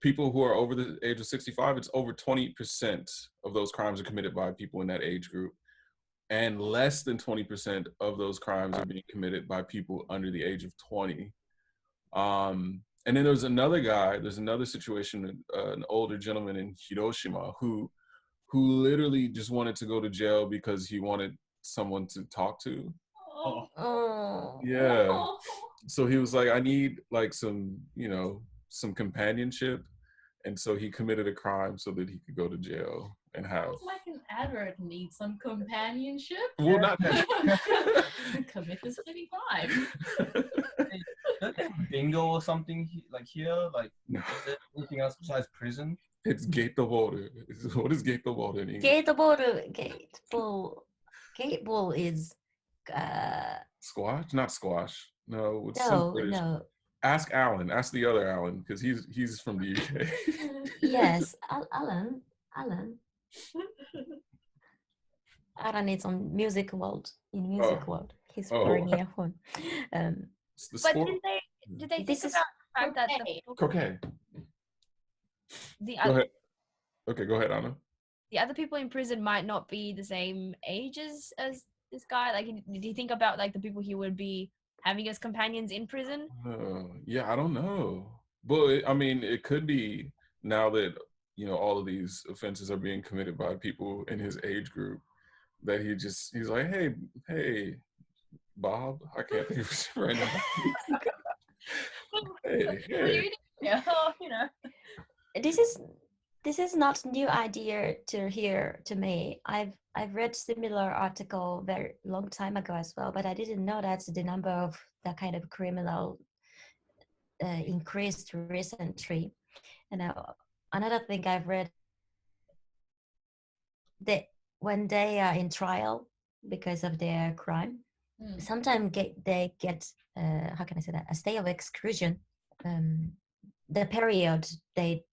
people who are over the age of 65. It's over 20% of those crimes are committed by people in that age group, and less than 20% of those crimes are being committed by people under the age of 20. And then there's another situation, an older gentleman in Hiroshima who literally just wanted to go to jail because he wanted someone to talk to. oh, Oh. Yeah. So he was like, I need like some companionship. And so he committed a crime so that he could go to jail and have. Sounds like an advert. Need some companionship. Well, not that. Commit this petty crime. don't they have bingo or something like here? Like, No, is there anything else besides prison? it's gate the water. What is gate the water in English? Gateball is Squash? Not squash. No, it's some no, British. no. Ask Alan. Ask the other Alan because he's from the UK. Yes, Alan is on music world. In music world, he's wearing earphone. It's the But sport. did they This think is about the fact that okay. Cocaine. the Go ahead. Okay, go ahead, Anna. the other people in prison might not be the same age as this guy? Like, did you think about like the people he would be having as companions in prison? Yeah, I don't know. But I mean, it could be now that all of these offenses are being committed by people in his age group that he's like, hey, Bob, I can't think of his random. Hey. Yeah, This is not new idea to hear to me. I've read similar article very long time ago as well, but I didn't know that the number of that kind of criminal increased recently. And another thing I've read that when they are in trial because of their crime, sometimes they get how can I say that, a stay of exclusion. The period they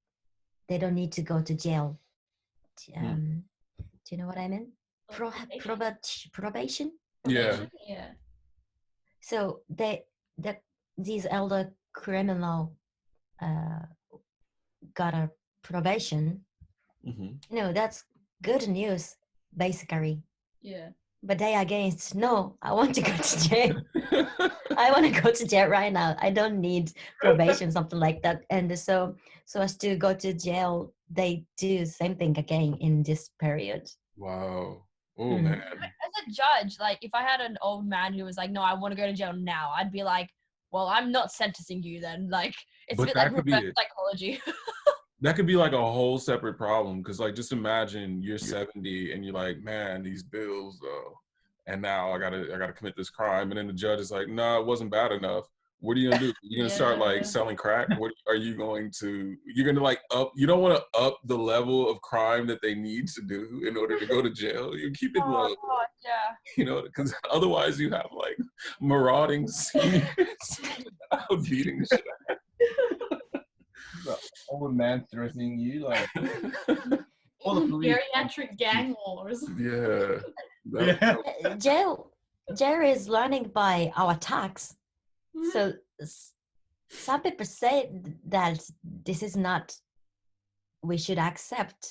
don't need to go to jail. Do you know what I mean? Probation. Yeah. Yeah. So these elder criminal got a probation, Mhm. that's good news, basically. Yeah. But they against, no, I want to go to jail. I want to go to jail right now. I don't need probation, something like that. And so as to go to jail, they do same thing again in this period. Wow. Oh Mm. man. As a judge, like if I had an old man who was like, "No, I want to go to jail now," I'd be like, "Well, I'm not sentencing you then." Like it's a But bit that like could be reverse it. psychology. That could be like a whole separate problem because, like, just imagine you're 70 and you're like, man, these bills though, and now I gotta commit this crime, and then the judge is like, no, it wasn't bad enough. What are you gonna do? You're gonna start like Yeah. selling crack? What are you going to? You're gonna like up? You don't want to up the level of crime that they need to do in order to go to jail. You keep it low, Oh God, yeah. because otherwise you have like marauding seniors out beating the shit The old man threatening you, like all the In police. geriatric gang wars. Yeah. Yeah. Jail is learning by our attacks. So some people say that this is not, we should accept,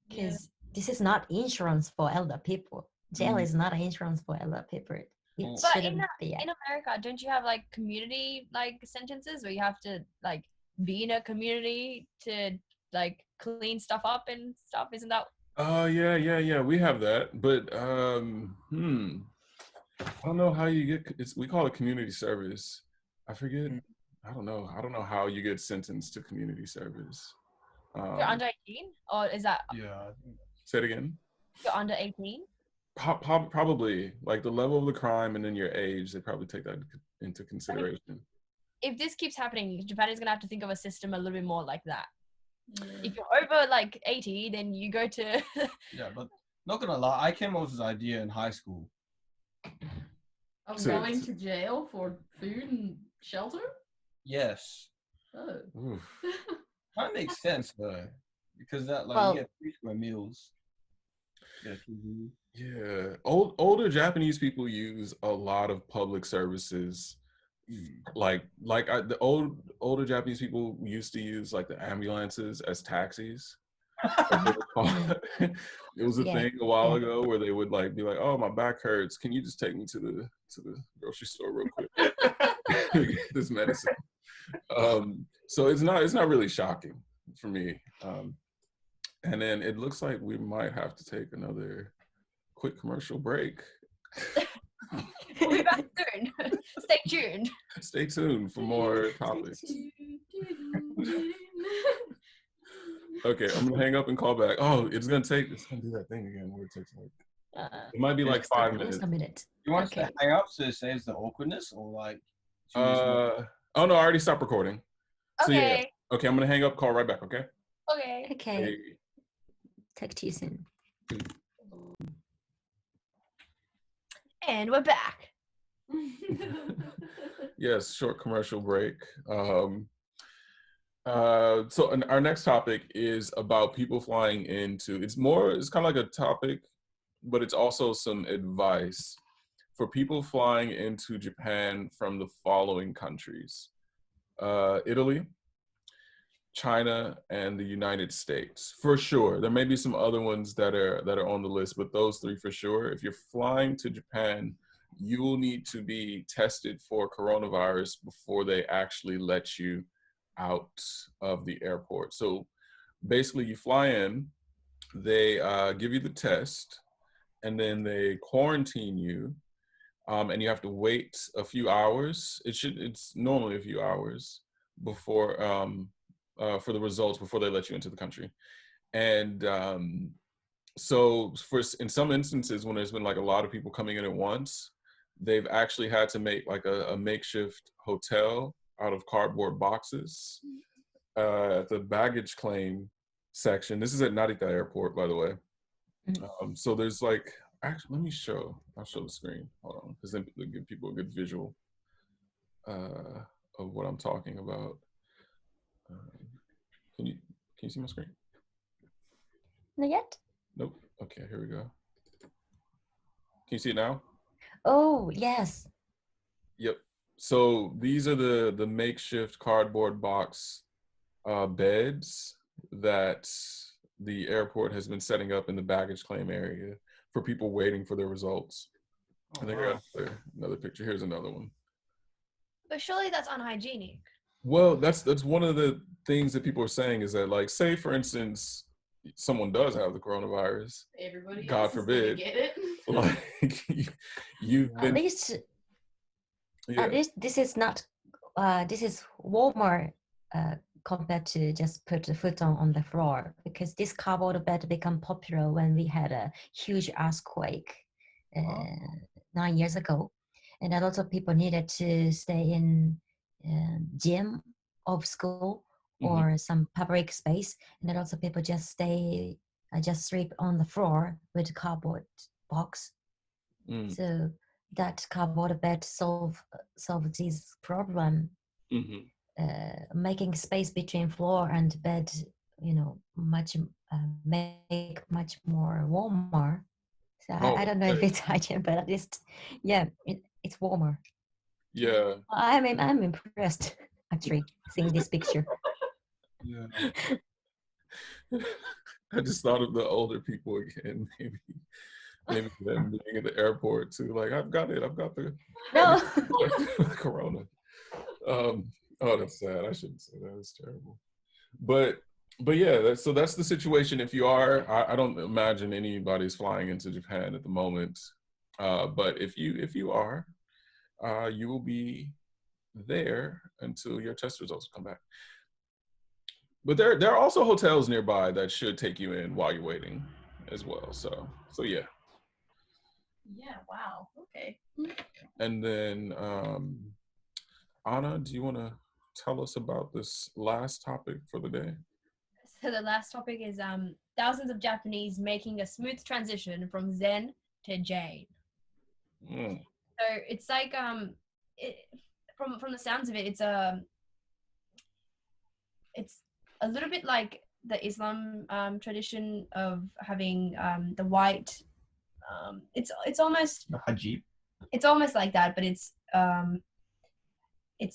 because this is not insurance for elder people. Jail is not an insurance for elder people. It But shouldn't be. In America, don't you have like community like sentences where you have to like be in a community to like clean stuff up and stuff? Isn't that Oh yeah. We have that, but I don't know how you get. We call it community service. I forget. I don't know. I don't know how you get sentenced to community service. you're under 18, or is that yeah, I think Say it again. you're under 18? Probably like the level of the crime and then your age. They probably take that into consideration. If this keeps happening, Japan is gonna have to think of a system a little bit more like that. Yeah. If you're over like 80, then you go to yeah, but not gonna lie, I came up with this idea in high school. Of So- going to jail for food and shelter? Yes, Oh. Oof. that makes sense though, because that like Well- you get 3 square meals. Yeah, TV. Yeah, older Japanese people use a lot of public services. The older Japanese people used to use like the ambulances as taxis. It was a Yeah, thing a while yeah. ago where they would like be like, "Oh, my back hurts. Can you just take me to the grocery store real quick? Get this medicine." So it's not really shocking for me. And then it looks like we might have to take another quick commercial break. we'll be back soon. Stay tuned. Stay tuned for more topics. Okay, I'm gonna hang up and call back. Oh, it's gonna do that thing again where it takes like it might be like 5 minutes. Just a minute. You want Okay. to hang up so it saves the awkwardness, or like? should we just- Oh no, I already stopped recording. So yeah. Okay. Okay, I'm gonna hang up, call right back, okay? Okay. Okay. Hey. Talk to you soon. And we're back. Yes, short commercial break. Our next topic is about people flying into, it's kind of like a topic, but it's also some advice for people flying into Japan from the following countries: Italy, China, and the United States. For sure. There may be some other ones that are on the list, but those three for sure. If you're flying to Japan, you will need to be tested for coronavirus before they actually let you out of the airport. So basically you fly in, they give you the test, and then they quarantine you, and you have to wait a few hours. It's normally a few hours before for the results before they let you into the country. And so in some instances when there's been like a lot of people coming in at once, they've actually had to make like a makeshift hotel out of cardboard boxes at the baggage claim section. This is at Narita Airport, by the way. So there's like, actually, I'll show the screen. Hold on, because then it'll give people a good visual of what I'm talking about. Can you see my screen? Not yet? Nope. Okay, here we go. Can you see it now? Oh, yes. Yep. So these are the makeshift cardboard box beds that the airport has been setting up in the baggage claim area for people waiting for their results. I think I got another picture. Here's another one. But surely that's unhygienic. Well, that's one of the things that people are saying is that, like, say for instance, someone does have the coronavirus. Everybody God else forbid. is gonna get it. Like you've At been, least, yeah, this is not. This is warmer compared to just put the foot on the floor, because this cardboard bed became popular when we had a huge earthquake 9 years ago, and a lot of people needed to stay in gym of school or some public space, and then also people just sleep on the floor with cardboard box. So that cardboard bed solve this problem, making space between floor and bed, much make much more warmer. So I don't know if it's hygiene, but at least, yeah, it's warmer. yeah. I'm impressed actually seeing this picture. Yeah. I just thought of the older people again, maybe them being at the airport too. Like, I've got the No. corona. Oh, that's sad. I shouldn't say that. It's terrible. But yeah, so that's the situation. If you are, I don't imagine anybody's flying into Japan at the moment. But if you are, you will be there until your test results come back. But there are also hotels nearby that should take you in while you're waiting as well. So yeah. Yeah, wow. Okay. And then Anna, do you want to tell us about this last topic for the day? So the last topic is thousands of Japanese making a smooth transition from Zen to Jain. So it's like from the sounds of it, it's a little bit like the Islam tradition of having the white. It's almost hijab. It's almost like that, but it's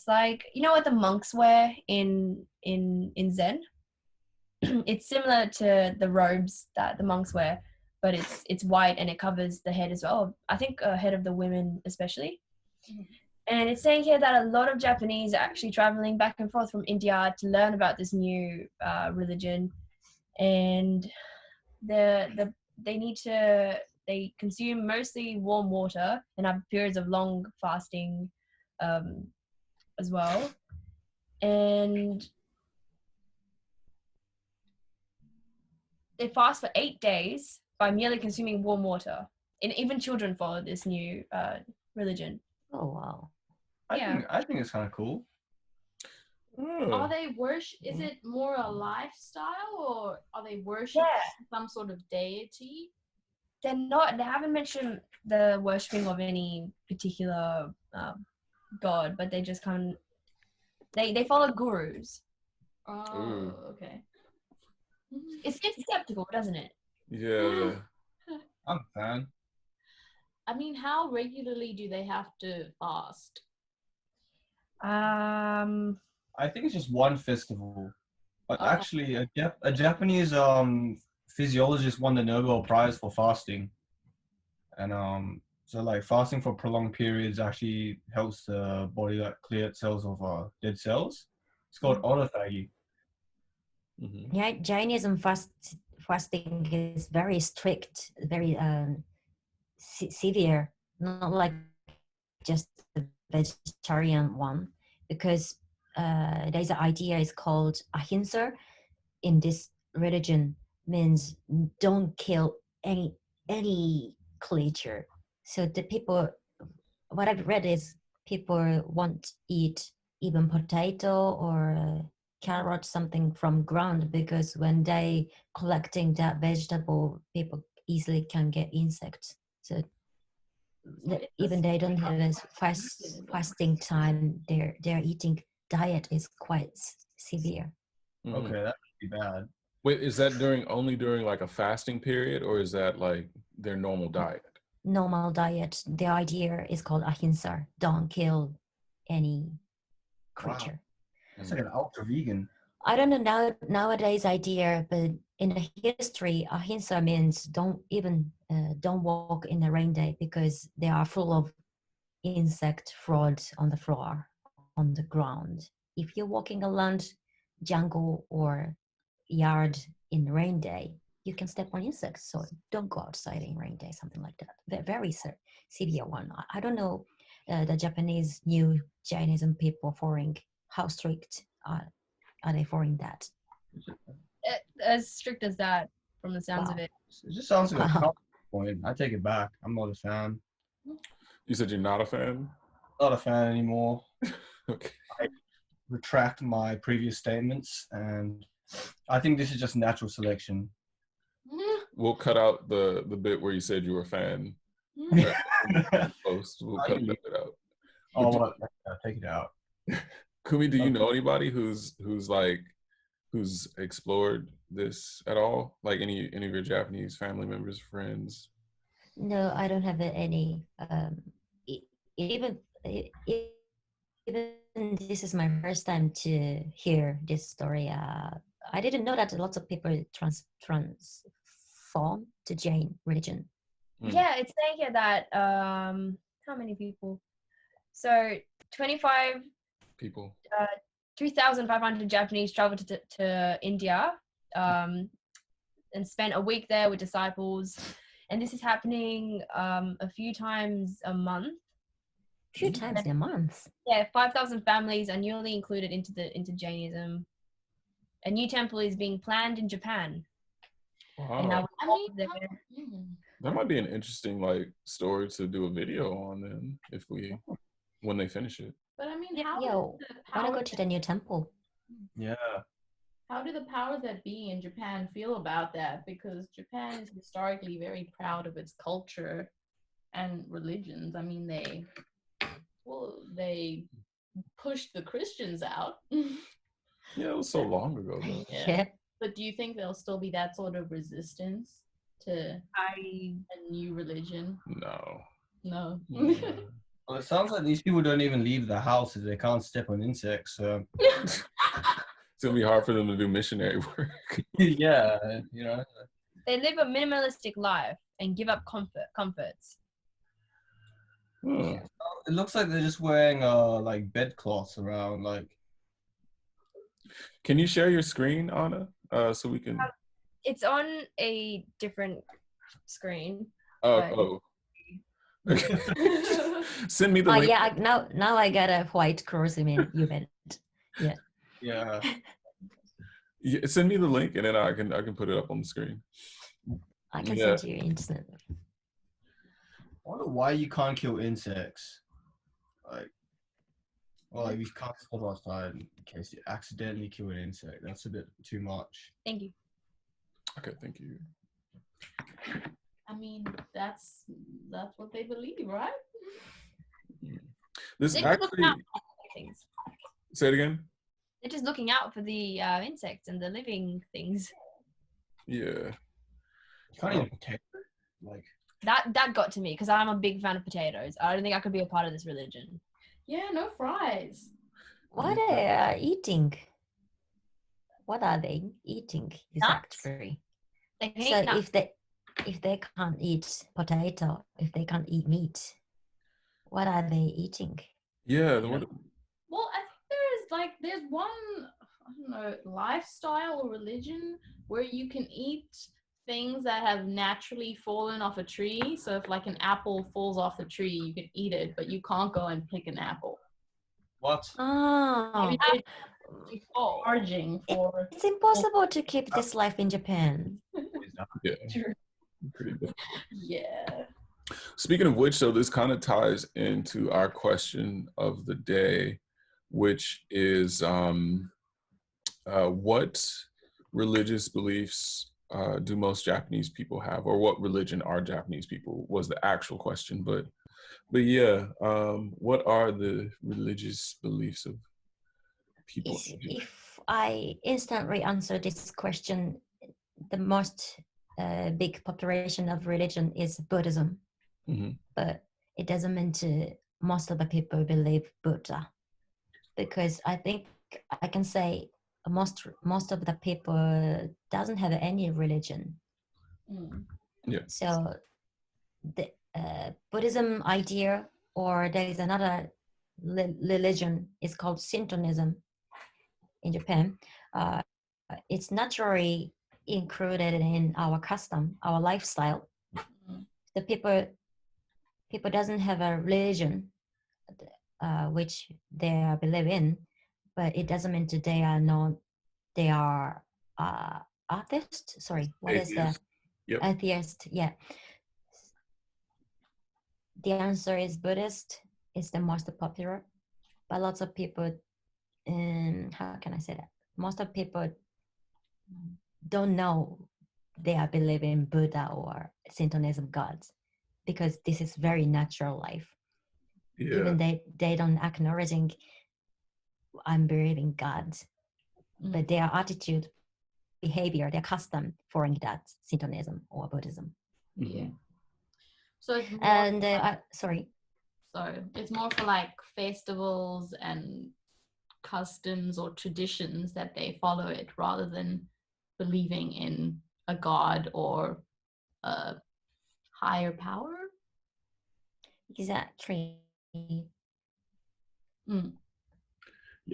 like, you know what the monks wear in Zen. It's similar to the robes that the monks wear, but it's white and it covers the head as well. I think head of the women especially. And it's saying here that a lot of Japanese are actually traveling back and forth from India to learn about this new religion, and they consume mostly warm water and have periods of long fasting as well. And they fast for 8 days by merely consuming warm water. And even children follow this new religion. Oh wow! I think it's kind of cool. Are they worship? Is it more a lifestyle, or are they worship some sort of deity? They're not. They haven't mentioned the worshipping of any particular god, but they just they follow gurus. Oh, okay. It seems skeptical, doesn't it? Yeah. I'm a fan. I mean, how regularly do they have to fast? I think it's just one festival. But actually, a Japanese physiologist won the Nobel Prize for fasting, and so like fasting for prolonged periods actually helps the body like clear its cells of dead cells. It's called autophagy. Yeah, Jainism fasting is very strict, very severe, not like just the vegetarian one, because there's an idea is called ahimsa in this religion, means don't kill any creature. So the people, what I've read is people won't eat even potato or carrot, something from ground, because when they collecting that vegetable, people easily can get insects. So even they don't have a fasting time, their eating diet is quite severe. Okay, that would be bad. Wait, is that only during like a fasting period, or is that like their normal diet? Normal diet. The idea is called ahimsa. Don't kill any creature. Wow. It's like an ultra vegan. I don't know nowadays idea, but in the history, ahimsa means don't walk in a rain day because they are full of insect frauds on the floor, on the ground. If you're walking around jungle or yard in rain day, you can step on insects. So don't go outside in rain day, something like that. Very severe one. I don't know the Japanese new Jainism people following how strict are they following that. As strict as that, from the sounds of Wow. it. It just sounds like a Wow. counter point. I take it back. I'm not a fan. You said you're not a fan? Not a fan anymore. Okay. I retract my previous statements, and I think this is just natural selection. We'll cut out the bit where you said you were a fan. Post. We'll cut that bit out. Oh, well, take it out. Kumi, do you know anybody who's explored this at all? Like any of your Japanese family members, friends? No, I don't have any. Even even this is my first time to hear this story. I didn't know that lots of people transform to Jain religion. Yeah, it's saying here that how many people? So 25 People. 3,500 Japanese traveled to India and spent a week there with disciples, and this is happening a few times a month. A few times in a month. Yeah, 5,000 families are newly included into Jainism. A new temple is being planned in Japan. And now Wow. That might be an interesting story to do a video on then when they finish it. But I mean, wanna go to the new temple? Yeah. How do the powers that be in Japan feel about that? Because Japan is historically very proud of its culture and religions. I mean, they pushed the Christians out. Yeah, it was so long ago though. Yeah. But do you think there'll still be that sort of resistance to a new religion? No. No. Well, it sounds like these people don't even leave the house if they can't step on insects. So It's gonna be hard for them to do missionary work. yeah, they live a minimalistic life and give up comforts. Hmm. It looks like they're just wearing bed cloths around. Can you share your screen, Anna, so we can? It's on a different screen. Oh. Okay. Send me the link. Yeah. Now I got a white cross. I mean, you meant. Yeah. Yeah. Yeah, send me the link and then I can put it up on the screen. I can send you instantly. I wonder why you can't kill insects. You can't step outside in case you accidentally kill an insect. That's a bit too much. Thank you. Okay, thank you. I mean, that's what they believe, right? This They're actually. Things. Say it again. They're just looking out for the insects and the living things. Yeah. You can't eat a potato. That got to me because I'm a big fan of potatoes. I don't think I could be a part of this religion. Yeah, no fries. What are they eating? What are they eating exactly? They can So eat nuts. if they can't eat potato, if they can't eat meat, what are they eating? Yeah. Well, I think there's one, I don't know, lifestyle or religion where you can eat things that have naturally fallen off a tree. So if an apple falls off the tree, you can eat it, but you can't go and pick an apple. What? Oh, Charging for. it's impossible to keep this life in Japan. Yeah. Pretty difficult. Yeah. Speaking of which, so this kind of ties into our question of the day, which is what religious beliefs do most Japanese people have, or what religion are Japanese people was the actual question. But yeah, what are the religious beliefs of people? If I instantly answer this question, the most big population of religion is Buddhism, but it doesn't mean to most of the people believe Buddha, because I think I can say most of the people doesn't have any religion. Mm. So the Buddhism idea, or there is another religion, is called Shintoism in Japan. It's naturally included in our custom, our lifestyle. Mm. The people doesn't have a religion which they believe in, but it doesn't mean that they are atheist. Sorry, what is the Atheist. Yep. atheist? Yeah, the answer is Buddhist. It's the most popular, but lots of people, how can I say that? Most of people don't know they are believing Buddha or Shintoism gods, because this is very natural life. Yeah. Even they don't acknowledging I'm believing God, but their attitude, behavior, their custom following that Shintoism or Buddhism. Yeah. Mhm. So it's more And so it's more for like festivals and customs or traditions that they follow it, rather than believing in a god or a higher power. exactly. Mm.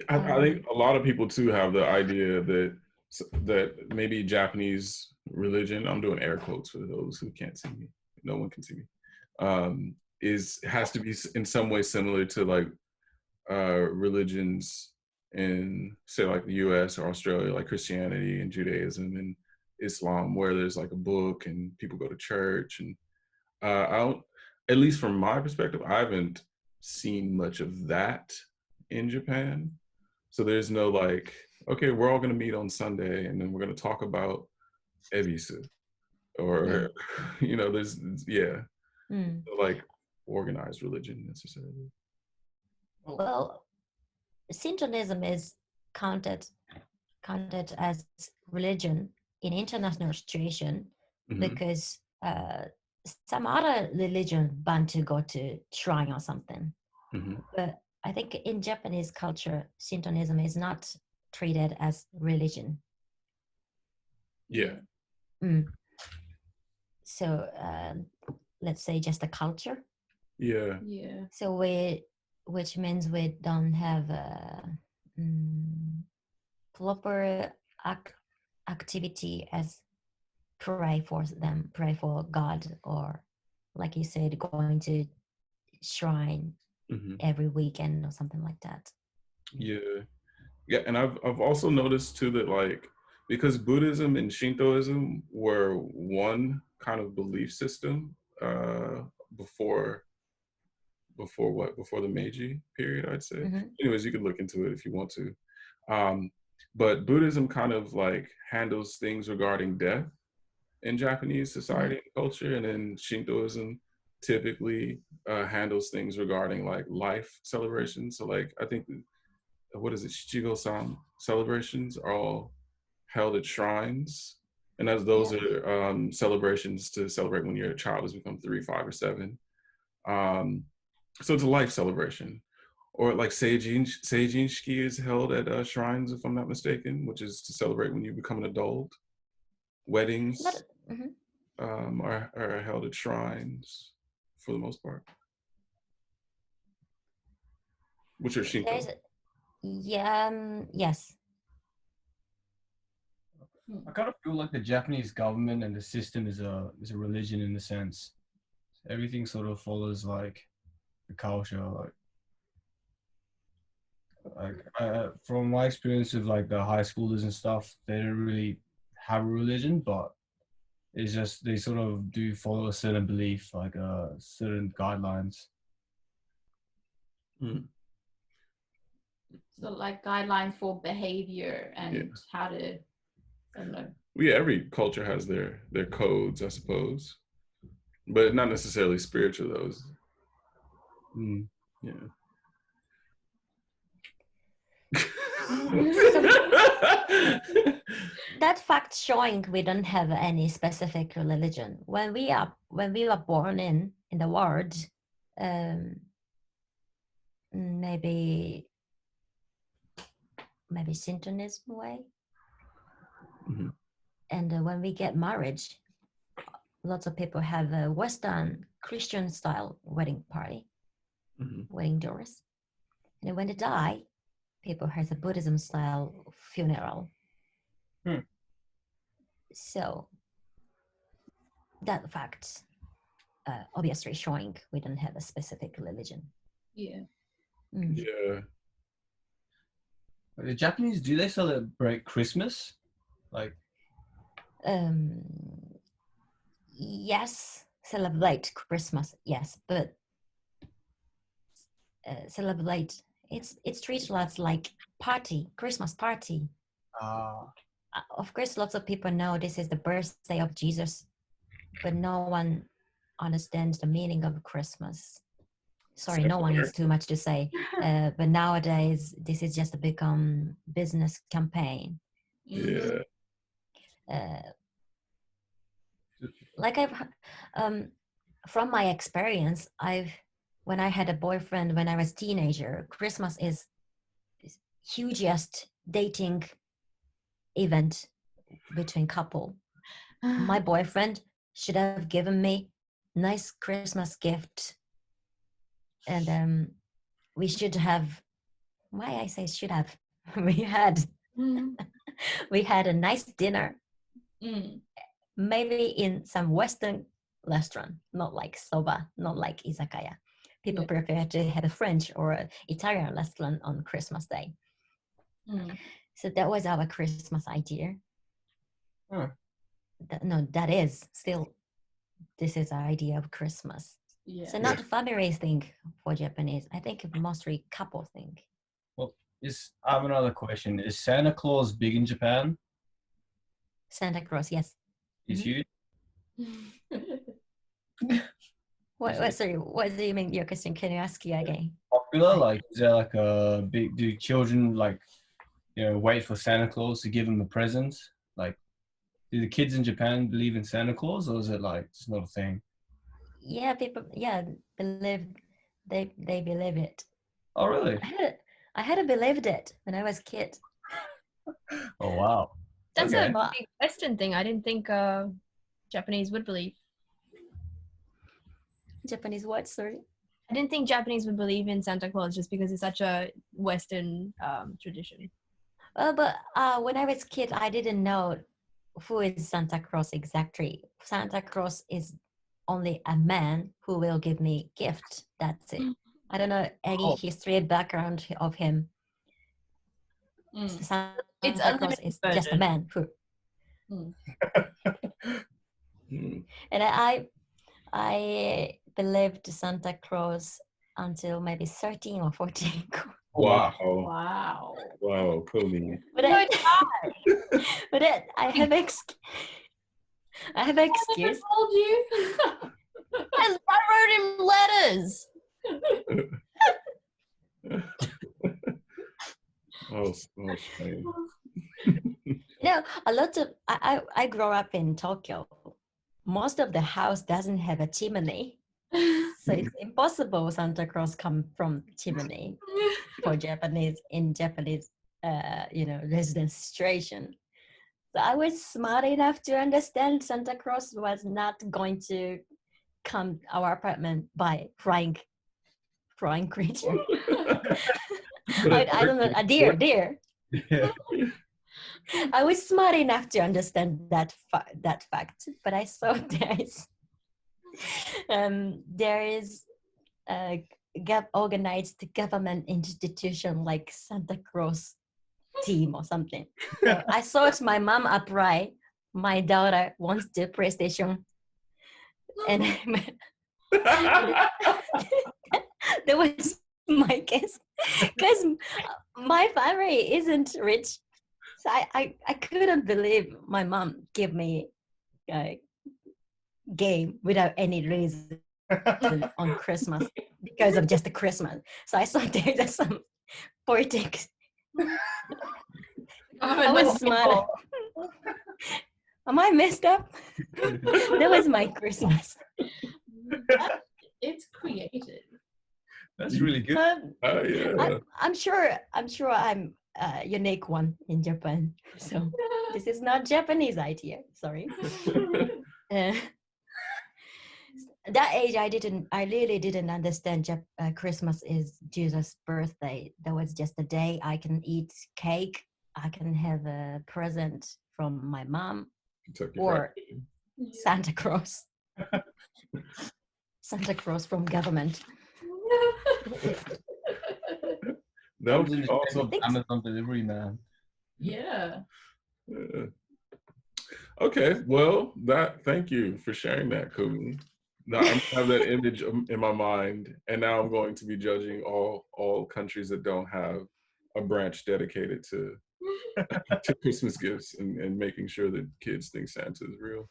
I think a lot of people too have the idea that maybe Japanese religion, I'm doing air quotes for those who can't see me, no one can see me, has to be in some way similar to like religions in, say, like the US or Australia, like Christianity and Judaism and Islam, where there's like a book and people go to church. And I don't, at least from my perspective, I haven't seen much of that in Japan. So there's no like, okay, we're all gonna meet on Sunday and then we're gonna talk about Ebisu, or there's like organized religion necessarily. Well, Shintoism is counted as religion in international situation, Mhm. because some other religion ban to go to shrine or something. Mhm. But I think in Japanese culture, Shintoism is not treated as religion. Yeah. Mm. So let's say just a culture. Yeah. Yeah. So which means we don't have proper activity as pray for God, or like you said, going to shrine Mhm. every weekend or something like that. Yeah. Yeah, and I've also noticed too that like, because Buddhism and Shintoism were one kind of belief system before before the Meiji period, I'd say. Mm-hmm. Anyways, you could look into it if you want to. But Buddhism kind of like handles things regarding death in Japanese society and culture, and then Shintoism typically handles things regarding like life celebrations. So like, I think, what is it, Shichigo-san celebrations are all held at shrines, and as those are celebrations to celebrate when your child has become 3, 5, or 7. So it's a life celebration. Or like Seijin Shiki is held at shrines, if I'm not mistaken, which is to celebrate when you become an adult. Weddings are held at shrines for the most part, which are Shinto. Yes. I kind of feel like the Japanese government and the system is a religion in a sense. Everything sort of follows like the culture. From my experience with like the high schoolers and stuff, they don't really have a religion, but it's just they sort of do follow a certain belief, like certain guidelines. Mm. So like guidelines for behavior and Yeah. how to, I don't know. Well, yeah, every culture has their codes, I suppose, but not necessarily spiritual. Those. Mm. Yeah. That fact showing we don't have any specific religion. When we were born in the world, maybe maybe Shintoism way. Mhm. And when we get married, lots of people have a Western Christian style wedding party, Mhm. wedding doors. And when they die, people has a Buddhism style funeral. Hmm. So that fact obviously showing we don't have a specific religion. Yeah. Mm. Yeah. The Japanese, do they celebrate Christmas? Like, Um, yes, celebrate Christmas, yes, but celebrate it's treated as like party, Christmas party. Of course, lots of people know this is the birthday of Jesus, but no one understands the meaning of Christmas. Sorry, no one is too much to say. But nowadays, this is just become business campaign. Yeah. Uh, like from my experience, when I had a boyfriend when I was teenager, Christmas is hugest dating event between couple. My boyfriend should have given me nice Christmas gift, and we should have. Why I say should have? we had we had a nice dinner, Mm. maybe in some Western restaurant, not like soba, not like izakaya. People Yeah. prefer to have a French or a Italian restaurant on Christmas Day. Mm. So that was our Christmas idea. Huh. No, that is still, this is our idea of Christmas. Yeah. So not family thing for Japanese. I think mostly couple thing. well, I have another question. Is Santa Claus big in Japan? Santa Claus, yes. Is Mhm. huge? Sorry, what do you mean your question? Can you ask you again? Popular? Like, is there like a big? Do children like, wait for Santa Claus to give them a present? Like, do the kids in Japan believe in Santa Claus, or is it like it's not a thing? Yeah, people, yeah, believe, they believe it. Oh, really? I hadn't believed it when I was a kid. Oh, wow. That's Okay. a big Western thing. I didn't think Japanese would believe. Japanese what, sorry? I didn't think Japanese would believe in Santa Claus just because it's such a Western tradition. But when I was a kid, I didn't know who is Santa Claus exactly. Santa Claus is only a man who will give me gift. That's it. I don't know any Oh. history background of him. Mm. Santa It's Claus unlimited is just a version. man who, Mm. and I believed Santa Claus until maybe 13 or 14. Wow. Wow. Wow, Kobe. But I, but I have I have I excuse. told you. I wrote him letters. Oh, shame. A lot of I grew up in Tokyo. Most of the house doesn't have a chimney, so it's impossible Santa Claus come from chimney for Japanese in Japanese, residence situation. So I was smart enough to understand Santa Claus was not going to come our apartment by flying creature. I don't know, a deer. Yeah. I was smart enough to understand that fact, but I saw there is a organized government institution like Santa Claus team or something. So I thought my mom upright, my daughter wants the PlayStation, and that was my guess, because my family isn't rich. So I couldn't believe my mom gave me a game without any reason on Christmas because of just the Christmas. So I thought there's some politics. I was smart. Am I messed up? That was my Christmas. It's creative. That's really good. Oh, yeah. I'm sure unique one in Japan. So this is not Japanese idea. Sorry. Uh, that age, I really didn't understand Christmas is Jesus' birthday. That was just a day I can eat cake, I can have a present from my mom, Kentucky or Fried Santa Claus. Santa Claus from government. That would Comes in be the shape awesome. of Amazon delivery, man. Yeah. Yeah. Okay, well, thank you for sharing that, Kevin. Now I'm gonna have that image in my mind, and now I'm going to be judging all countries that don't have a branch dedicated to to Christmas gifts and making sure that kids think Santa is real.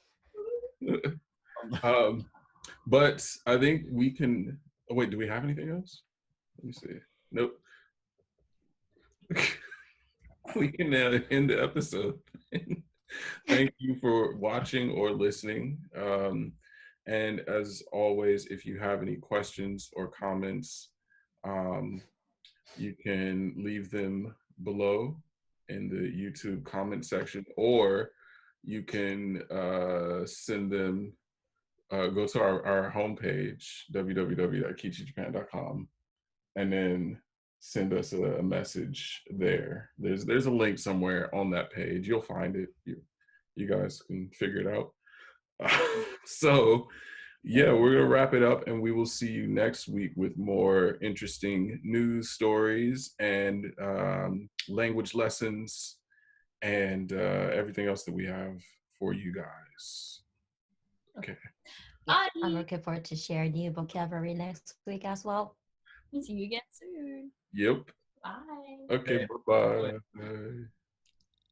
But I think we can. Oh, wait, do we have anything else? Let me see. Nope. We can now end the episode. Thank you for watching or listening. And as always, if you have any questions or comments, you can leave them below in the YouTube comment section, or you can send them, go to our homepage, www.kichijapan.com, and then send us a message there. There's a link somewhere on that page. You'll find it. You guys can figure it out. So yeah, we're gonna wrap it up, and we will see you next week with more interesting news stories and language lessons and everything else that we have for you guys. Okay. Yeah, Bye. I'm looking forward to share new vocabulary next week as well. See you again soon. Yep. Bye. Okay. Okay. Bye-bye.